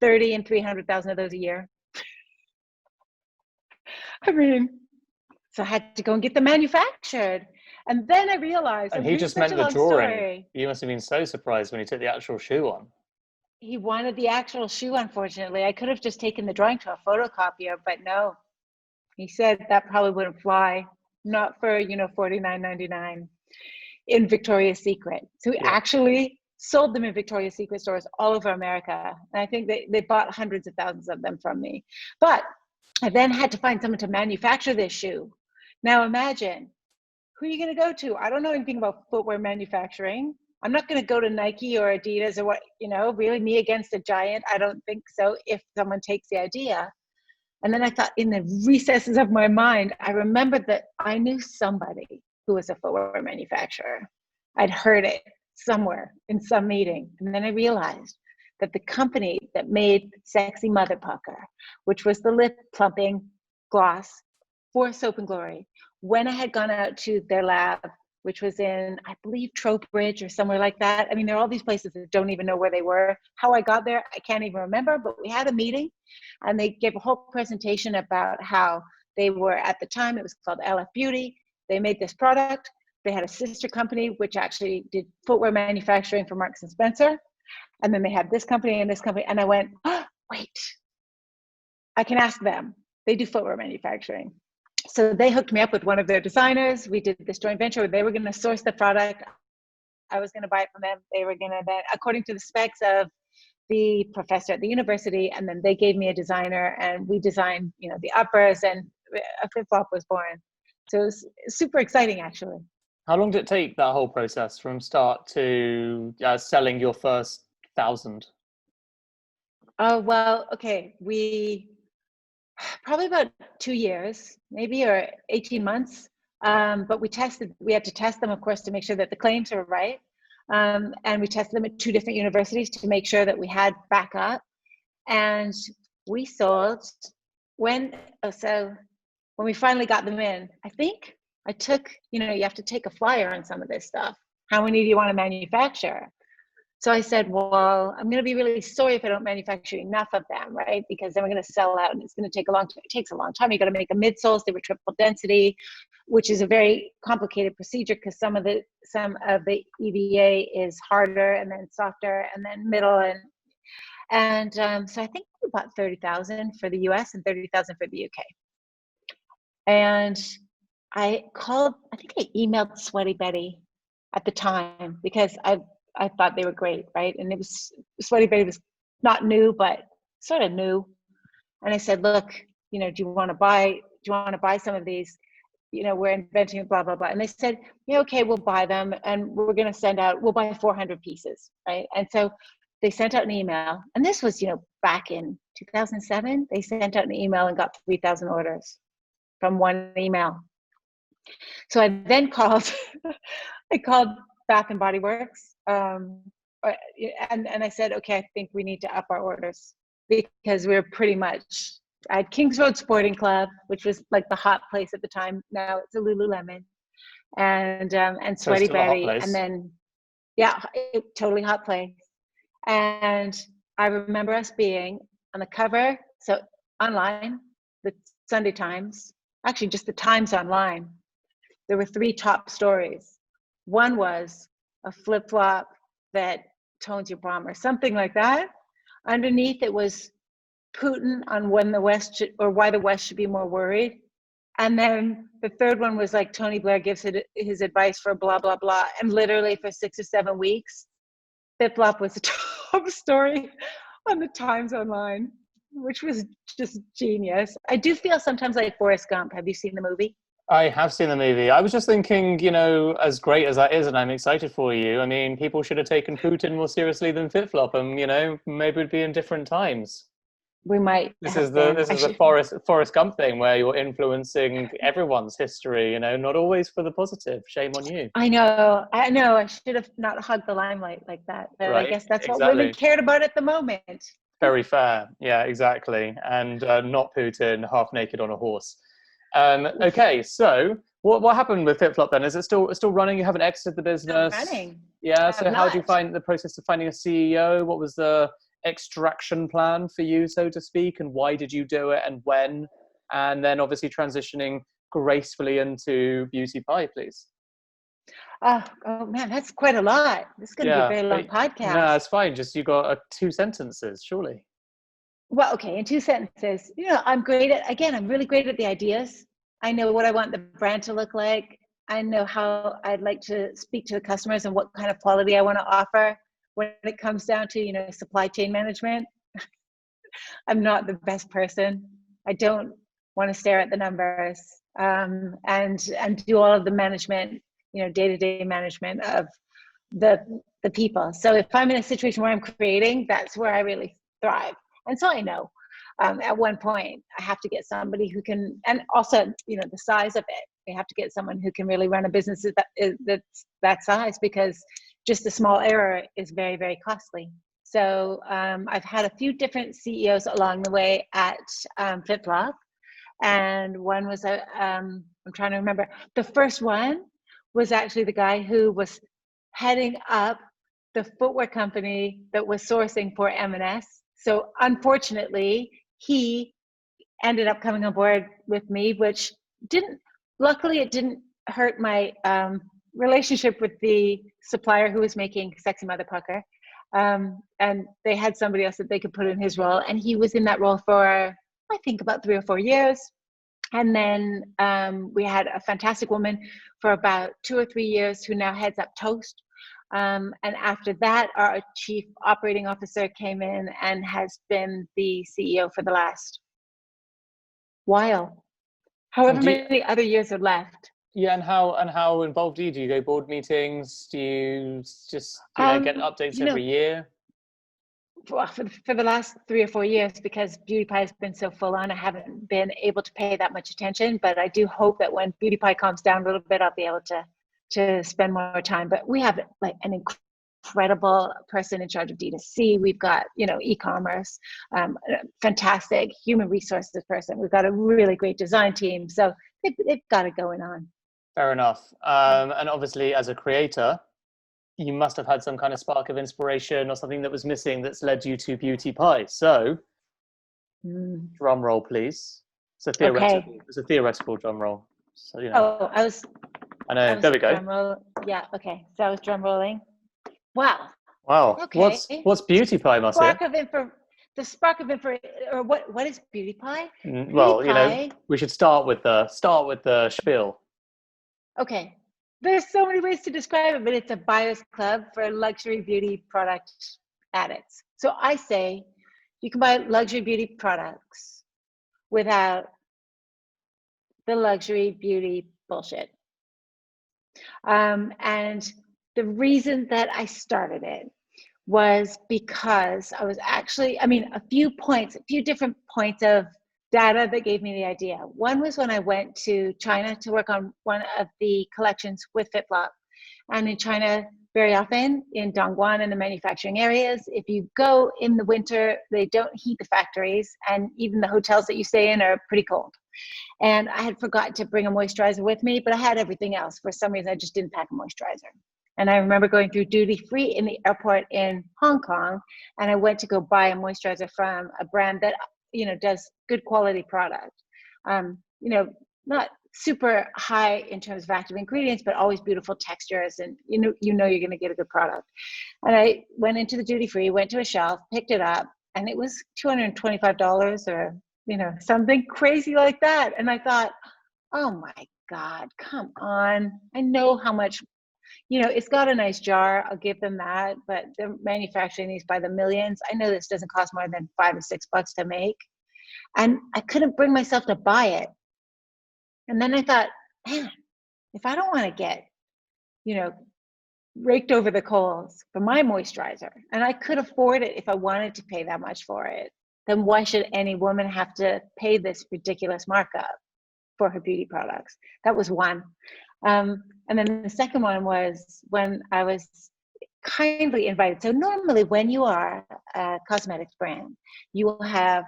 30 and 300,000 of those a year. I mean, so I had to go and get them manufactured. And then I realized, And he just meant the drawing. You must have been so surprised when he took the actual shoe on. He wanted the actual shoe, unfortunately. I could have just taken the drawing to a photocopier, but no. He said that probably wouldn't fly, not for, $49.99 in Victoria's Secret. So he actually sold them in Victoria's Secret stores all over America. And I think they bought hundreds of thousands of them from me. But I then had to find someone to manufacture this shoe. Now imagine, who are you going to go to? I don't know anything about footwear manufacturing. I'm not going to go to Nike or Adidas or what, really me against a giant. I don't think so if someone takes the idea. And then I thought, in the recesses of my mind, I remembered that I knew somebody who was a footwear manufacturer. I'd heard it somewhere in some meeting. And then I realized that the company that made Sexy Mother Pucker, which was the lip plumping gloss for Soap and Glory, when I had gone out to their lab, which was in, I believe, Trowbridge or somewhere like that. I mean, there are all these places that don't even know where they were. How I got there, I can't even remember, but we had a meeting and they gave a whole presentation about how they were, at the time, it was called LF Beauty. They made this product. They had a sister company, which actually did footwear manufacturing for Marks and Spencer. And then they had this company and this company. And I went, oh, wait, I can ask them. They do footwear manufacturing. So they hooked me up with one of their designers. We did this joint venture where they were going to source the product. I was going to buy it from them. They were going to then, according to the specs of the professor at the university, and then they gave me a designer and we designed, the uppers, and a FitFlop was born. So it was super exciting, actually. How long did it take, that whole process, from start to selling your first 1,000? Oh, well, okay. We probably about 2 years, maybe, or 18 months. But we had to test them, of course, to make sure that the claims were right. And we tested them at 2 different universities to make sure that we had backup. And we sold when we finally got them in, I think I took, you have to take a flyer on some of this stuff. How many do you want to manufacture? So I said, well, I'm going to be really sorry if I don't manufacture enough of them, right? Because then we're going to sell out and it's going to take a long time. It takes a long time. You got to make a midsoles. They were triple density, which is a very complicated procedure because some of the EVA is harder and then softer and then middle. And so I think we bought 30,000 for the US and 30,000 for the UK. And I emailed Sweaty Betty at the time because I thought they were great, right? And it was, Sweaty Betty was not new, but sort of new. And I said, look, do you want to buy some of these? We're inventing blah, blah, blah. And they said, yeah, okay, we'll buy them. And we're going to we'll buy 400 pieces, right? And so they sent out an email. And this was, back in 2007, they sent out an email and got 3,000 orders from one email. So I then called Bath and Body Works, and I said, okay, I think we need to up our orders because we're pretty much at Kings Road Sporting Club, which was like the hot place at the time. Now it's a Lululemon, and Sweaty Betty, and then totally hot place. And I remember us being on the cover, so online, the Sunday Times, actually just the Times online. There were 3 top stories. One was a flip-flop that tones your bum or something like that. Underneath it was Putin on why the West should be more worried. And then the third one was like Tony Blair gives his advice for blah, blah, blah. And literally for 6 or 7 weeks, FitFlop was the top story on the Times Online, which was just genius. I do feel sometimes like Forrest Gump. Have you seen the movie? I have seen the movie. I was just thinking, as great as that is, and I'm excited for you, I mean, people should have taken Putin more seriously than FitFlop, and, maybe it'd be in different times. we might This have is been. the Forrest Gump thing where you're influencing everyone's history, not always for the positive. Shame on you. I know. I should have not hugged the limelight like that. But I Right, guess that's what exactly. women cared about at the moment. Very fair. Yeah, exactly. And not Putin half naked on a horse. Okay, so what happened with FitFlop then? Is it still running? You haven't exited the Still business? running. Yeah. I So have how do you not. find the process of finding a CEO? What was the extraction plan for you, so to speak, and why did you do it and when? And then obviously transitioning gracefully into Beauty Pie, please. Oh man, that's quite a lot. This is going to be a Yeah, very long but no, podcast. it's fine. Just you got 2 sentences, surely. Well, okay, in 2 sentences, I'm really great at the ideas. I know what I want the brand to look like. I know how I'd like to speak to the customers and what kind of quality I want to offer. When it comes down to, supply chain management, I'm not the best person. I don't want to stare at the numbers, and do all of the management, day-to-day management of the people. So if I'm in a situation where I'm creating, that's where I really thrive. And so I know, at one point I have to get somebody who can, and also, the size of it, they have to get someone who can really run a business that's that size, because just a small error is very, very costly. So I've had a few different CEOs along the way at FitFlop, and one was I'm trying to remember. The first one was actually the guy who was heading up the footwear company that was sourcing for M&S. So unfortunately, he ended up coming on board with me, which luckily it didn't hurt my relationship with the supplier who was making Sexy Mother Pucker. And they had somebody else that they could put in his role. And he was in that role for, I think, about 3 or 4 years. And then we had a fantastic woman for about 2 or 3 years who now heads up Toast. And after that, our chief operating officer came in and has been the CEO for the last while. However many other years are left. Yeah, and how involved are you? Do you go board meetings? Do you just get updates every year? For the last 3 or 4 years, because Beauty Pie has been so full on, I haven't been able to pay that much attention. But I do hope that when Beauty Pie calms down a little bit, I'll be able to spend more time. But we have like an incredible person in charge of D2C. We've got, e-commerce, fantastic human resources person. We've got a really great design team. So they've got it going on. Fair enough. And obviously, as a creator, you must have had some kind of spark of inspiration or something that was missing that's led you to Beauty Pie. So, drum roll, please. It's a theoretical drum roll. So, I know. There we go. Drum roll. Yeah. Okay. So I was drum rolling. Wow. Okay. What's Beauty Pie, Marcia? The spark of info, or what is Beauty Pie? Well, Beauty Pie, we should start with the spiel. Okay. There's so many ways to describe it, but it's a buyer's club for luxury beauty product addicts. So I say you can buy luxury beauty products without the luxury beauty bullshit. And the reason that I started it was because I was actually, a few different points of data that gave me the idea. One was when I went to China to work on one of the collections with FitFlop. And in China, very often in Dongguan and the manufacturing areas, if you go in the winter, they don't heat the factories, and even the hotels that you stay in are pretty cold. And I had forgotten to bring a moisturizer with me, but I had everything else. For some reason, I just didn't pack a moisturizer. And I remember going through duty free in the airport in Hong Kong, and I went to go buy a moisturizer from a brand that, does good quality product. Not super high in terms of active ingredients, but always beautiful textures, and you're going to get a good product. And I went into the duty free, went to a shelf, picked it up, and it was $225 or something crazy like that. And I thought, oh my God, come on! I know how much. It's got a nice jar. I'll give them that, but they're manufacturing these by the millions. I know this doesn't cost more than $5 or $6 to make, and I couldn't bring myself to buy it. And then I thought, man, if I don't want to get, raked over the coals for my moisturizer, and I could afford it if I wanted to pay that much for it, then why should any woman have to pay this ridiculous markup for her beauty products? That was one. And then the second one was when I was kindly invited. So normally when you are a cosmetics brand, you will have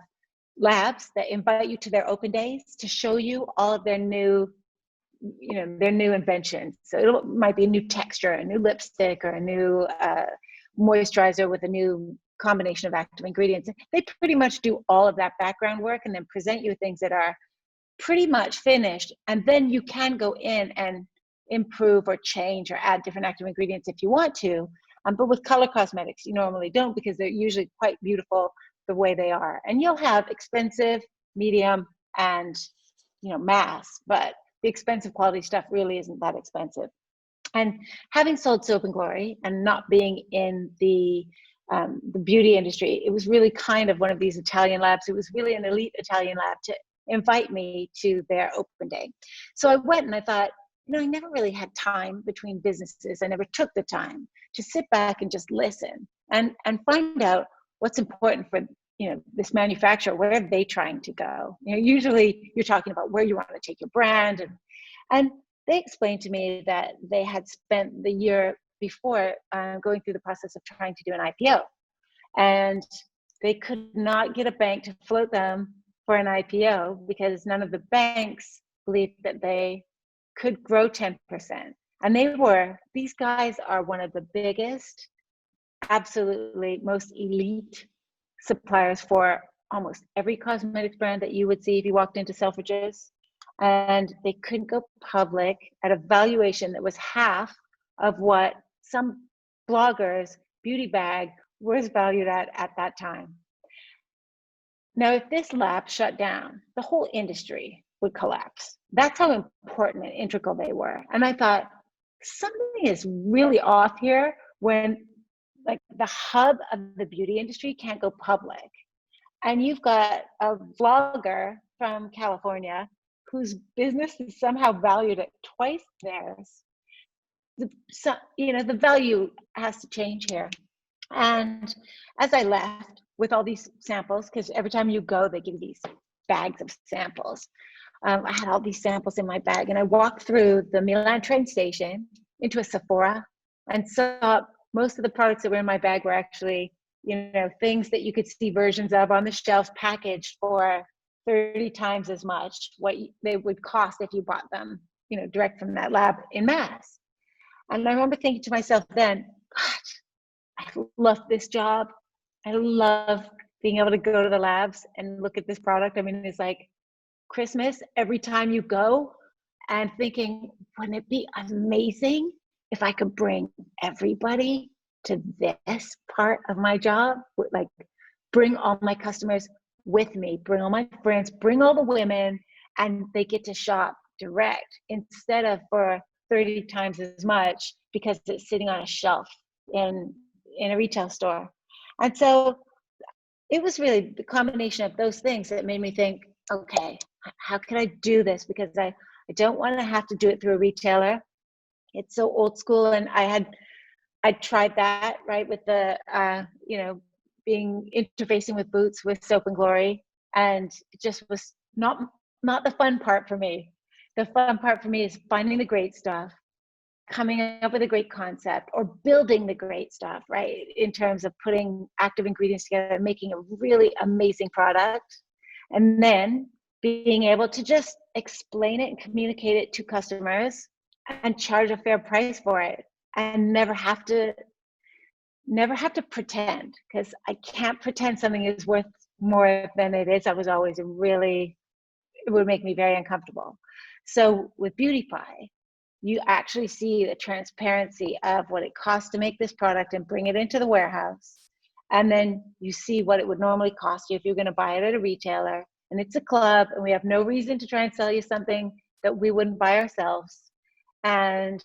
labs that invite you to their open days to show you all of their new, their new inventions. So it might be a new texture, a new lipstick, or a new moisturizer with a new combination of active ingredients. They pretty much do all of that background work and then present you things that are pretty much finished. And then you can go in and improve or change or add different active ingredients if you want to. But with color cosmetics, you normally don't, because they're usually quite beautiful the way they are. And you'll have expensive, medium, and mass, but the expensive quality stuff really isn't that expensive. And having sold Soap and Glory and not being in the beauty industry, it was really kind of one of these Italian labs. It was really an elite Italian lab to invite me to their open day. So I went and I thought, I never really had time between businesses. I never took the time to sit back and just listen and find out what's important for this manufacturer. Where are they trying to go? Usually you're talking about where you want to take your brand, and they explained to me that they had spent the year before going through the process of trying to do an IPO, and they could not get a bank to float them for an IPO because none of the banks believed that they could grow 10%. And these guys are one of the biggest, absolutely most elite suppliers for almost every cosmetics brand that you would see if you walked into Selfridges. And they couldn't go public at a valuation that was half of what some bloggers' beauty bag was valued at that time. Now, if this lab shut down, the whole industry would collapse. That's how important and integral they were. And I thought, something is really off here when like the hub of the beauty industry can't go public. And you've got a vlogger from California whose business is somehow valued at twice theirs. The value has to change here. And as I left with all these samples, because every time you go, they give you these bags of samples. I had all these samples in my bag, and I walked through the Milan train station into a Sephora and saw most of the products that were in my bag were actually, things that you could see versions of on the shelves packaged for 30 times as much what they would cost if you bought them, direct from that lab in mass. And I remember thinking to myself then, God, I love this job. I love being able to go to the labs and look at this product. I mean, it's like Christmas every time you go, and thinking, wouldn't it be amazing if I could bring everybody to this part of my job? Like, bring all my customers with me, bring all my friends, bring all the women, and they get to shop direct instead of for 30 times as much because it's sitting on a shelf in a retail store. And so it was really the combination of those things that made me think, okay, how can I do this? Because I don't want to have to do it through a retailer. It's so old school. And I tried that, right, with the, interfacing with Boots with Soap and Glory. And it just was not the fun part for me. The fun part for me is finding the great stuff, coming up with a great concept, or building the great stuff, right? In terms of putting active ingredients together and making a really amazing product. And then being able to just explain it and communicate it to customers and charge a fair price for it, and never have to pretend, because I can't pretend something is worth more than it is. That was always it would make me very uncomfortable. So with Beautify, you actually see the transparency of what it costs to make this product and bring it into the warehouse. And then you see what it would normally cost you if you're going to buy it at a retailer. And it's a club, and we have no reason to try and sell you something that we wouldn't buy ourselves. And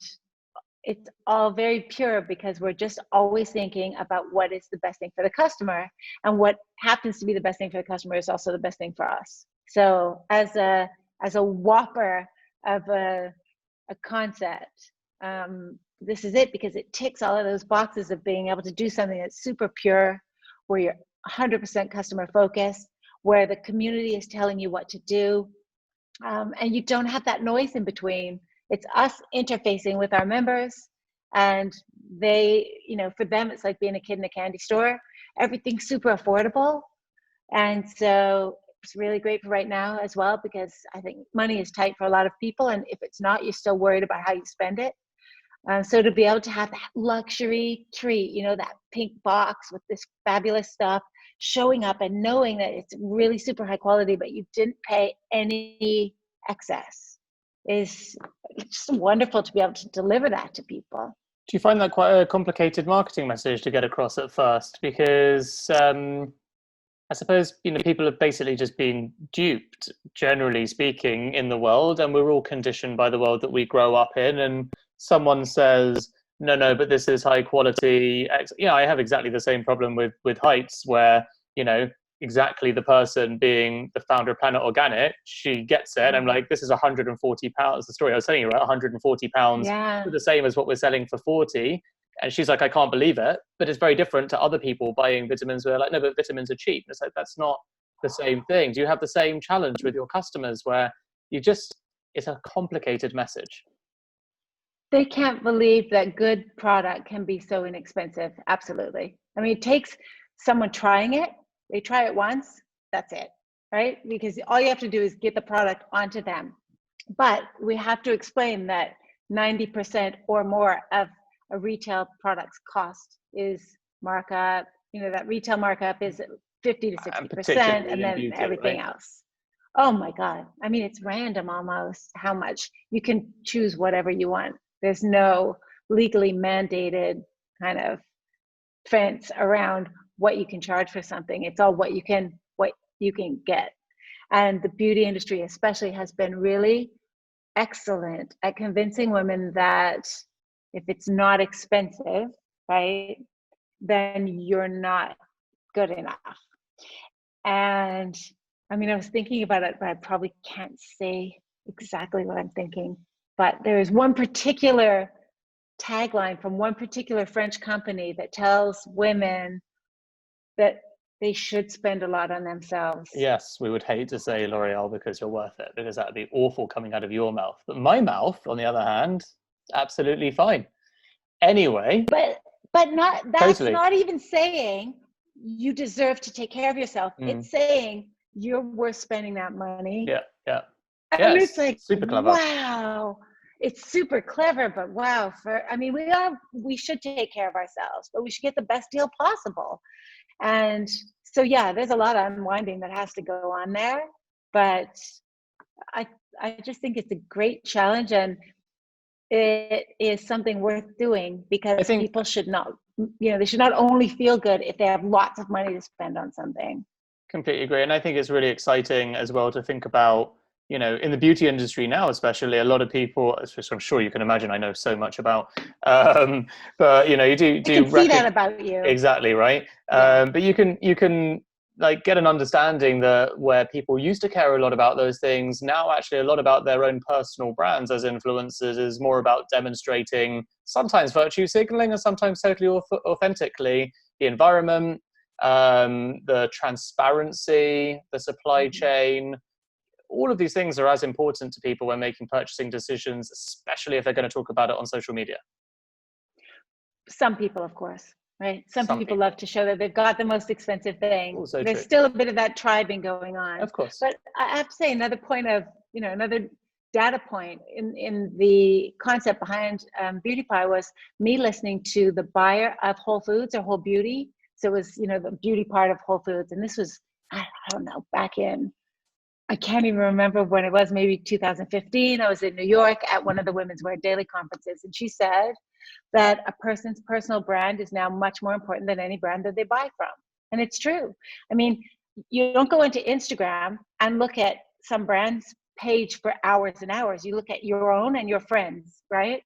it's all very pure because we're just always thinking about what is the best thing for the customer, and what happens to be the best thing for the customer is also the best thing for us. So as a whopper of a concept, this is it, because it ticks all of those boxes of being able to do something that's super pure, where you're 100% customer focused, where the community is telling you what to do. And you don't have that noise in between. It's us interfacing with our members, and they, for them, it's like being a kid in a candy store. Everything's super affordable. And so it's really great for right now as well, because I think money is tight for a lot of people. And if it's not, you're still worried about how you spend it. So to be able to have that luxury treat, that pink box with this fabulous stuff showing up and knowing that it's really super high quality, but you didn't pay any excess, is just wonderful to be able to deliver that to people. Do you find that quite a complicated marketing message to get across at first? Because I suppose, people have basically just been duped, generally speaking, in the world, and we're all conditioned by the world that we grow up in. And someone says, no, but this is high quality. I have exactly the same problem with Heights, where, exactly the person being the founder of Planet Organic, she gets it. And I'm like, this is £140. The story I was telling you, right? £140 for the same as what we're selling for 40. And she's like, I can't believe it. But it's very different to other people buying vitamins where like, no, but vitamins are cheap. And it's like, that's not the same thing. Do you have the same challenge with your customers where it's a complicated message? They can't believe that good product can be so inexpensive. Absolutely. I mean, it takes someone trying it. They try it once, that's it, right? Because all you have to do is get the product onto them. But we have to explain that 90% or more of a retail product's cost is markup. That retail markup is 50 to 60%, and then beauty, everything else. Oh my God. I mean, it's random almost how much. You can choose whatever you want. There's no legally mandated kind of fence around what you can charge for something. It's all what you can get. And the beauty industry especially has been really excellent at convincing women that if it's not expensive, right, then you're not good enough. And I mean, I was thinking about it, but I probably can't say exactly what I'm thinking. But there's one particular tagline from one particular French company that tells women that they should spend a lot on themselves. Yes, we would hate to say L'Oreal because you're worth it, because that would be awful coming out of your mouth. But my mouth, on the other hand, absolutely fine. Anyway. But that's not even saying you deserve to take care of yourself. It's saying you're worth spending that money. Yeah. And it's like, super clever. Wow. It's super clever, but wow. We should take care of ourselves, but we should get the best deal possible. And so, there's a lot of unwinding that has to go on there, but I just think it's a great challenge, and it is something worth doing, because people should not, they should not only feel good if they have lots of money to spend on something. Completely agree. And I think it's really exciting as well to think about, in the beauty industry now, especially, a lot of people, I'm sure you can imagine, I know so much about, but you can see that about you. Exactly, right? But you can like get an understanding that where people used to care a lot about those things, now actually a lot about their own personal brands as influencers is more about demonstrating sometimes virtue signaling and sometimes totally authentically the environment, the transparency, the supply chain. All of these things are as important to people when making purchasing decisions, especially if they're going to talk about it on social media. Some people, of course, right? Some people love to show that they've got the most expensive thing. Also There's still a bit of that tribing going on. Of course. But I have to say another point of, another data point in the concept behind Beauty Pie was me listening to the buyer of Whole Foods or Whole Beauty. So it was, the beauty part of Whole Foods. And this was, I don't know, back in, I can't even remember when it was, maybe 2015. I was in New York at one of the Women's Wear Daily conferences. And she said that a person's personal brand is now much more important than any brand that they buy from. And it's true. I mean, you don't go into Instagram and look at some brand's page for hours and hours. You look at your own and your friends, right?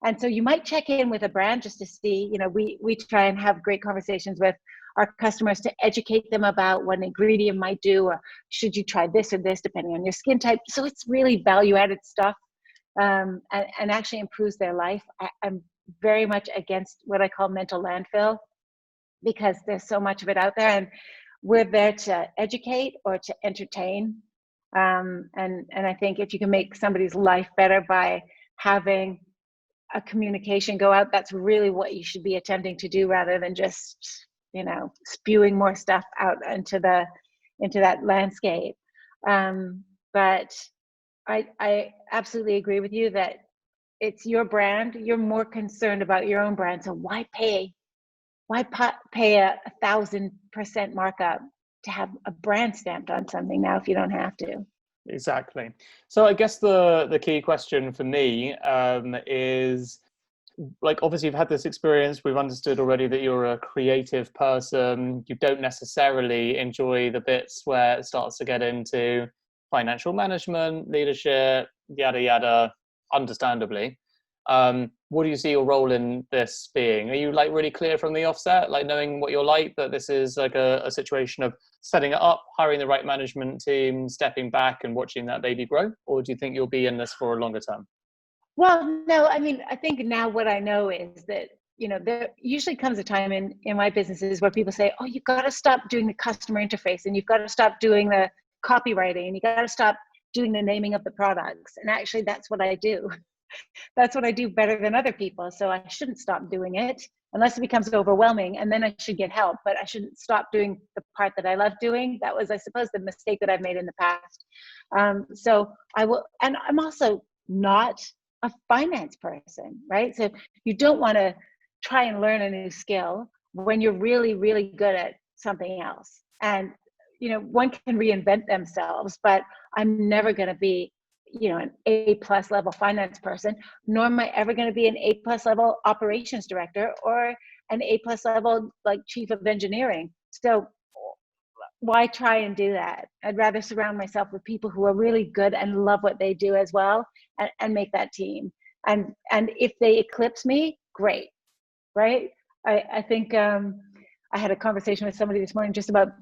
And so you might check in with a brand just to see, we try and have great conversations with our customers to educate them about what an ingredient might do, or should you try this or this depending on your skin type. So it's really value-added stuff, and actually improves their life. I'm very much against what I call mental landfill. because there's so much of it out there, and we're there to educate or to entertain. And I think if you can make somebody's life better by having a communication go out, that's really what you should be attempting to do, rather than just, spewing more stuff out into that landscape. But I absolutely agree with you that it's your brand. You're more concerned about your own brand. So why pay a 1,000% markup to have a brand stamped on something now if you don't have to? Exactly. So I guess the key question for me is, like, obviously you've had this experience. We've understood already that you're a creative person. You don't necessarily enjoy the bits where it starts to get into financial management, leadership, yada, yada, understandably. What do you see your role in this being? Are you like really clear from the offset, like knowing what you're like, that this is like a situation of setting it up, hiring the right management team, stepping back and watching that baby grow? Or do you think you'll be in this for a longer term? Well, no, I mean, I think now what I know is that, there usually comes a time in my businesses where people say, oh, you've got to stop doing the customer interface, and you've got to stop doing the copywriting, and you got to stop doing the naming of the products. And actually, that's what I do. That's what I do better than other people. So I shouldn't stop doing it unless it becomes overwhelming, and then I should get help. But I shouldn't stop doing the part that I love doing. That was, I suppose, the mistake that I've made in the past. So I will, and I'm also not a finance person, right? So you don't want to try and learn a new skill when you're really, really good at something else. And, one can reinvent themselves, but I'm never going to be, an A+ level finance person, nor am I ever going to be an A+ level operations director or an A+ level like chief of engineering. So why try and do that? I'd rather surround myself with people who are really good and love what they do as well, and make that team. And if they eclipse me, great, right? I think I had a conversation with somebody this morning just about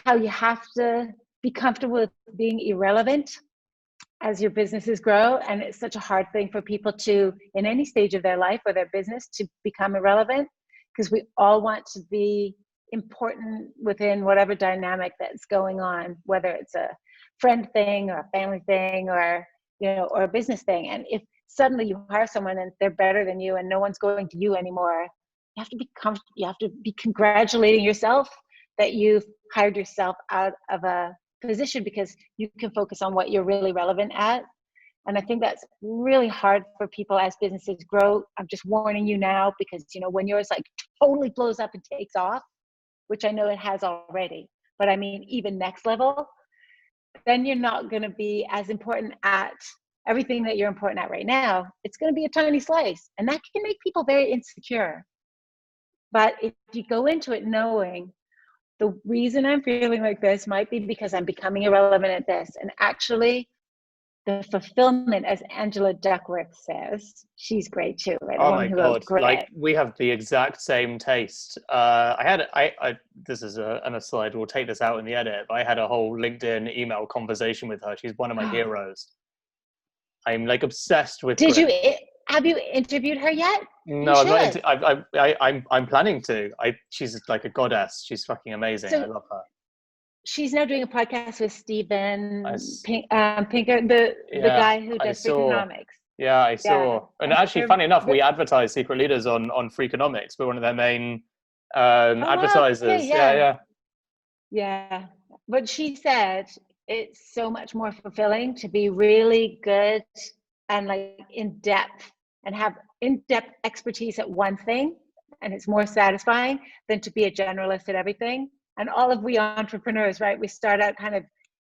how you have to be comfortable with being irrelevant as your businesses grow. And it's such a hard thing for people to, in any stage of their life or their business, to become irrelevant, because we all want to be important within whatever dynamic that's going on, whether it's a friend thing or a family thing or or a business thing. And if suddenly you hire someone and they're better than you and no one's going to you anymore, you have to be congratulating yourself that you've hired yourself out of a position, because you can focus on what you're really relevant at. And I think that's really hard for people as businesses grow. I'm just warning you now, because when yours like totally blows up and takes off, which I know it has already, but I mean, even next level, then you're not going to be as important at everything that you're important at right now. It's going to be a tiny slice, and that can make people very insecure. But if you go into it knowing the reason I'm feeling like this might be because I'm becoming irrelevant at this, and actually the fulfillment, as Angela Duckworth says, she's great too, right? Oh my God, like we have the exact same taste. This is an aside, we'll take this out in the edit, but I had a whole LinkedIn email conversation with her. She's one of my heroes. I'm like obsessed with have you interviewed her yet? No, I'm planning to. She's like a goddess. She's fucking amazing. I love her. She's now doing a podcast with Steven Pinker, the guy who does Freakonomics. Yeah, I saw. And actually, funny enough, we advertise Secret Leaders on Freakonomics. We're one of their main advertisers. Wow. Yeah. But she said it's so much more fulfilling to be really good and like in depth and have in-depth expertise at one thing, and it's more satisfying than to be a generalist at everything. And all of we entrepreneurs, right? We start out kind of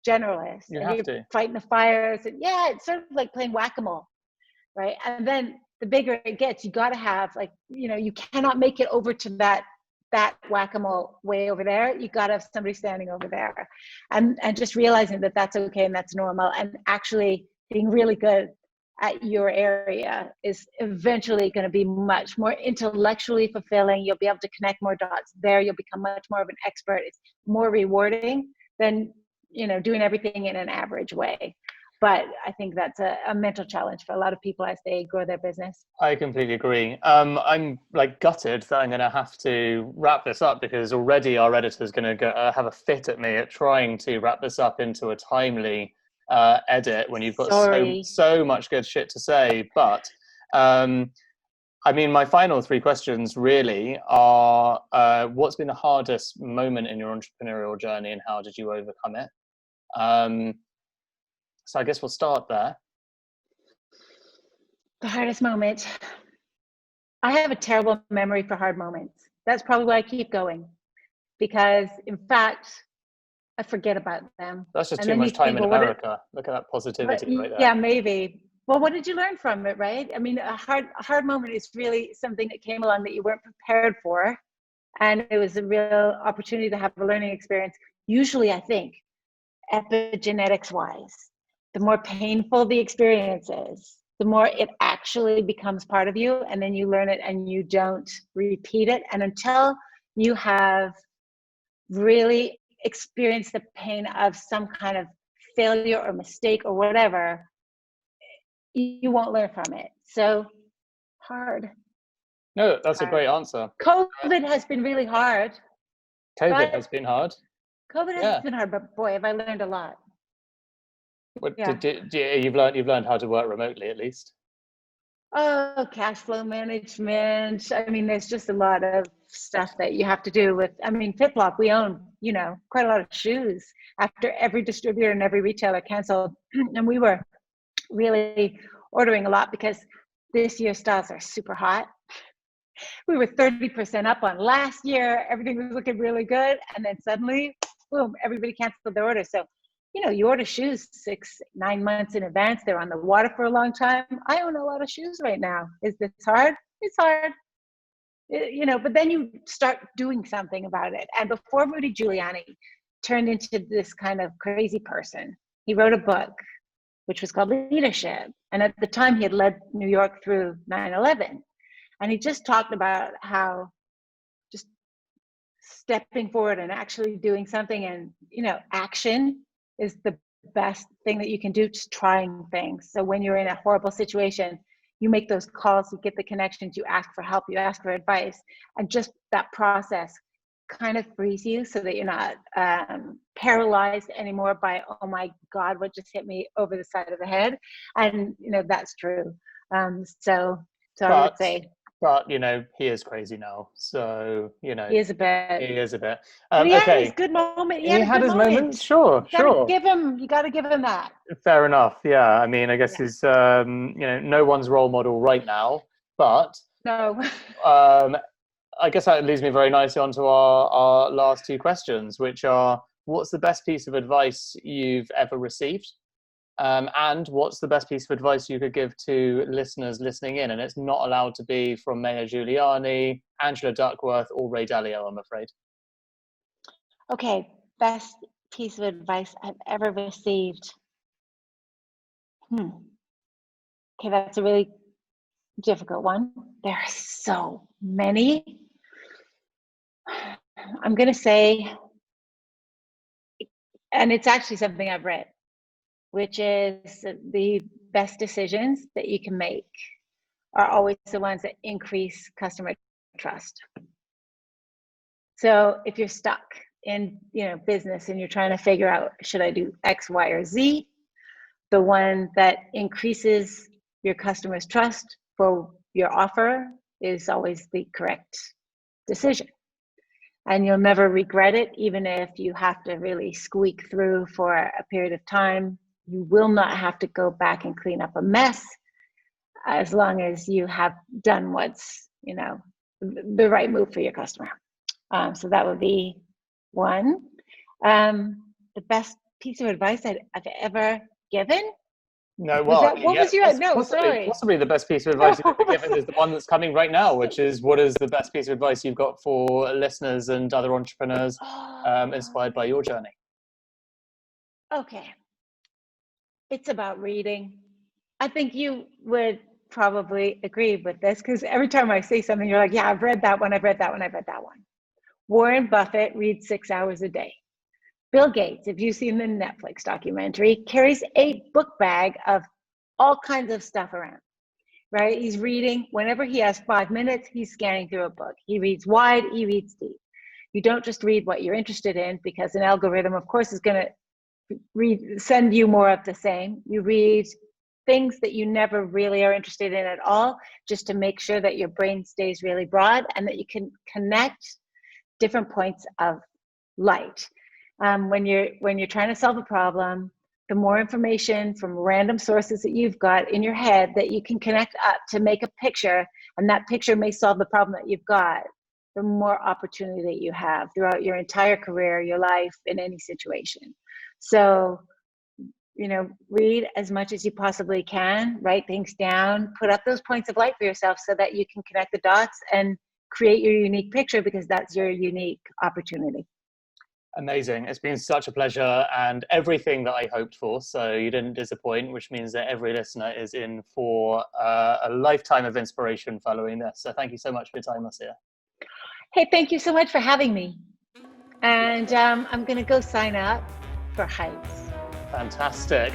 generalists. You're fighting the fires, and it's sort of like playing whack-a-mole, right? And then the bigger it gets, you got to have you cannot make it over to that whack-a-mole way over there. You got to have somebody standing over there, and just realizing that that's okay and that's normal, and actually being really good at your area is eventually going to be much more intellectually fulfilling. You'll be able to connect more dots there. You'll become much more of an expert. It's more rewarding than doing everything in an average way. But I think that's a mental challenge for a lot of people as they grow their business. I completely agree. I'm like gutted that I'm going to have to wrap this up, because already our editor's going to have a fit at me at trying to wrap this up into a timely edit when you've got Sorry. so much good shit to say. But I mean, my final three questions really are: what's been the hardest moment in your entrepreneurial journey, and how did you overcome it? So I guess we'll start there. The hardest moment. I have a terrible memory for hard moments. That's probably why I keep going, because in fact, I forget about them. That's just And too then much you time think, in well, America. Look at that positivity right there. yeah, maybe. Well, what did you learn from it, right? I mean, a hard moment is really something that came along that you weren't prepared for. And it was a real opportunity to have a learning experience. Usually, I think, epigenetics wise, the more painful the experience is, the more it actually becomes part of you, and then you learn it and you don't repeat it. And until you have really experienced the pain of some kind of failure or mistake or whatever, you won't learn from it. So hard. No, that's a great answer. COVID has been really hard. COVID has been hard. COVID has been hard, but boy, have I learned a lot. What Yeah. you've learned how to work remotely at least? Oh, cash flow management. I mean, there's just a lot of stuff that you have to do with, I mean, FitFlop, we own, quite a lot of shoes after every distributor and every retailer canceled. And we were really ordering a lot because this year's styles are super hot. We were 30% up on last year. Everything was looking really good. And then suddenly, boom, everybody canceled their order. So, you order shoes 6-9 months in advance. They're on the water for a long time. I own a lot of shoes right now. Is this hard? It's hard. But then you start doing something about it. And before Rudy Giuliani turned into this kind of crazy person, he wrote a book, which was called Leadership. And at the time, he had led New York through 9/11. And he just talked about how just stepping forward and actually doing something, and, action is the best thing that you can do, just trying things. So when you're in a horrible situation, you make those calls, you get the connections, you ask for help, you ask for advice, and just that process kind of frees you so that you're not paralyzed anymore by, oh my God, what just hit me over the side of the head? And, that's true. So I would say. But, he is crazy now. So, He is a bit. He is a bit. But he had his good moment. He had his moments. Sure. You got to give him that. Fair enough. Yeah. I mean, I guess he's, no one's role model right now, but no. I guess that leads me very nicely onto our last two questions, which are: what's the best piece of advice you've ever received? And what's the best piece of advice you could give to listeners listening in? And it's not allowed to be from Mayor Giuliani, Angela Duckworth, or Ray Dalio, I'm afraid. Okay, best piece of advice I've ever received. Okay, that's a really difficult one. There are so many. I'm going to say, and it's actually something I've read, which is the best decisions that you can make are always the ones that increase customer trust. So if you're stuck in business and you're trying to figure out, should I do X, Y, or Z, the one that increases your customer's trust for your offer is always the correct decision. And you'll never regret it, even if you have to really squeak through for a period of time. You will not have to go back and clean up a mess, as long as you have done what's, the right move for your customer. So that would be one. The best piece of advice I've ever given. No, well, possibly the best piece of advice you've ever given is the one that's coming right now, which is: what is the best piece of advice you've got for listeners and other entrepreneurs inspired by your journey? Okay. It's about reading. I think you would probably agree with this, because every time I say something, you're like, yeah, I've read that one, I've read that one, I've read that one. Warren Buffett reads 6 hours a day. Bill Gates, if you've seen the Netflix documentary, carries a book bag of all kinds of stuff around, right? He's reading, whenever he has 5 minutes, he's scanning through a book. He reads wide, he reads deep. You don't just read what you're interested in, because an algorithm, of course, is going to send you more of the same. You read things that you never really are interested in at all, just to make sure that your brain stays really broad and that you can connect different points of light. When you're trying to solve a problem, the more information from random sources that you've got in your head that you can connect up to make a picture, and that picture may solve the problem that you've got, the more opportunity that you have throughout your entire career, your life, in any situation. So, read as much as you possibly can, write things down, put up those points of light for yourself so that you can connect the dots and create your unique picture, because that's your unique opportunity. Amazing. It's been such a pleasure, and everything that I hoped for. So you didn't disappoint, which means that every listener is in for a lifetime of inspiration following this. So thank you so much for your time, Marcia. Hey, thank you so much for having me. And I'm going to go sign up for Heights. Fantastic.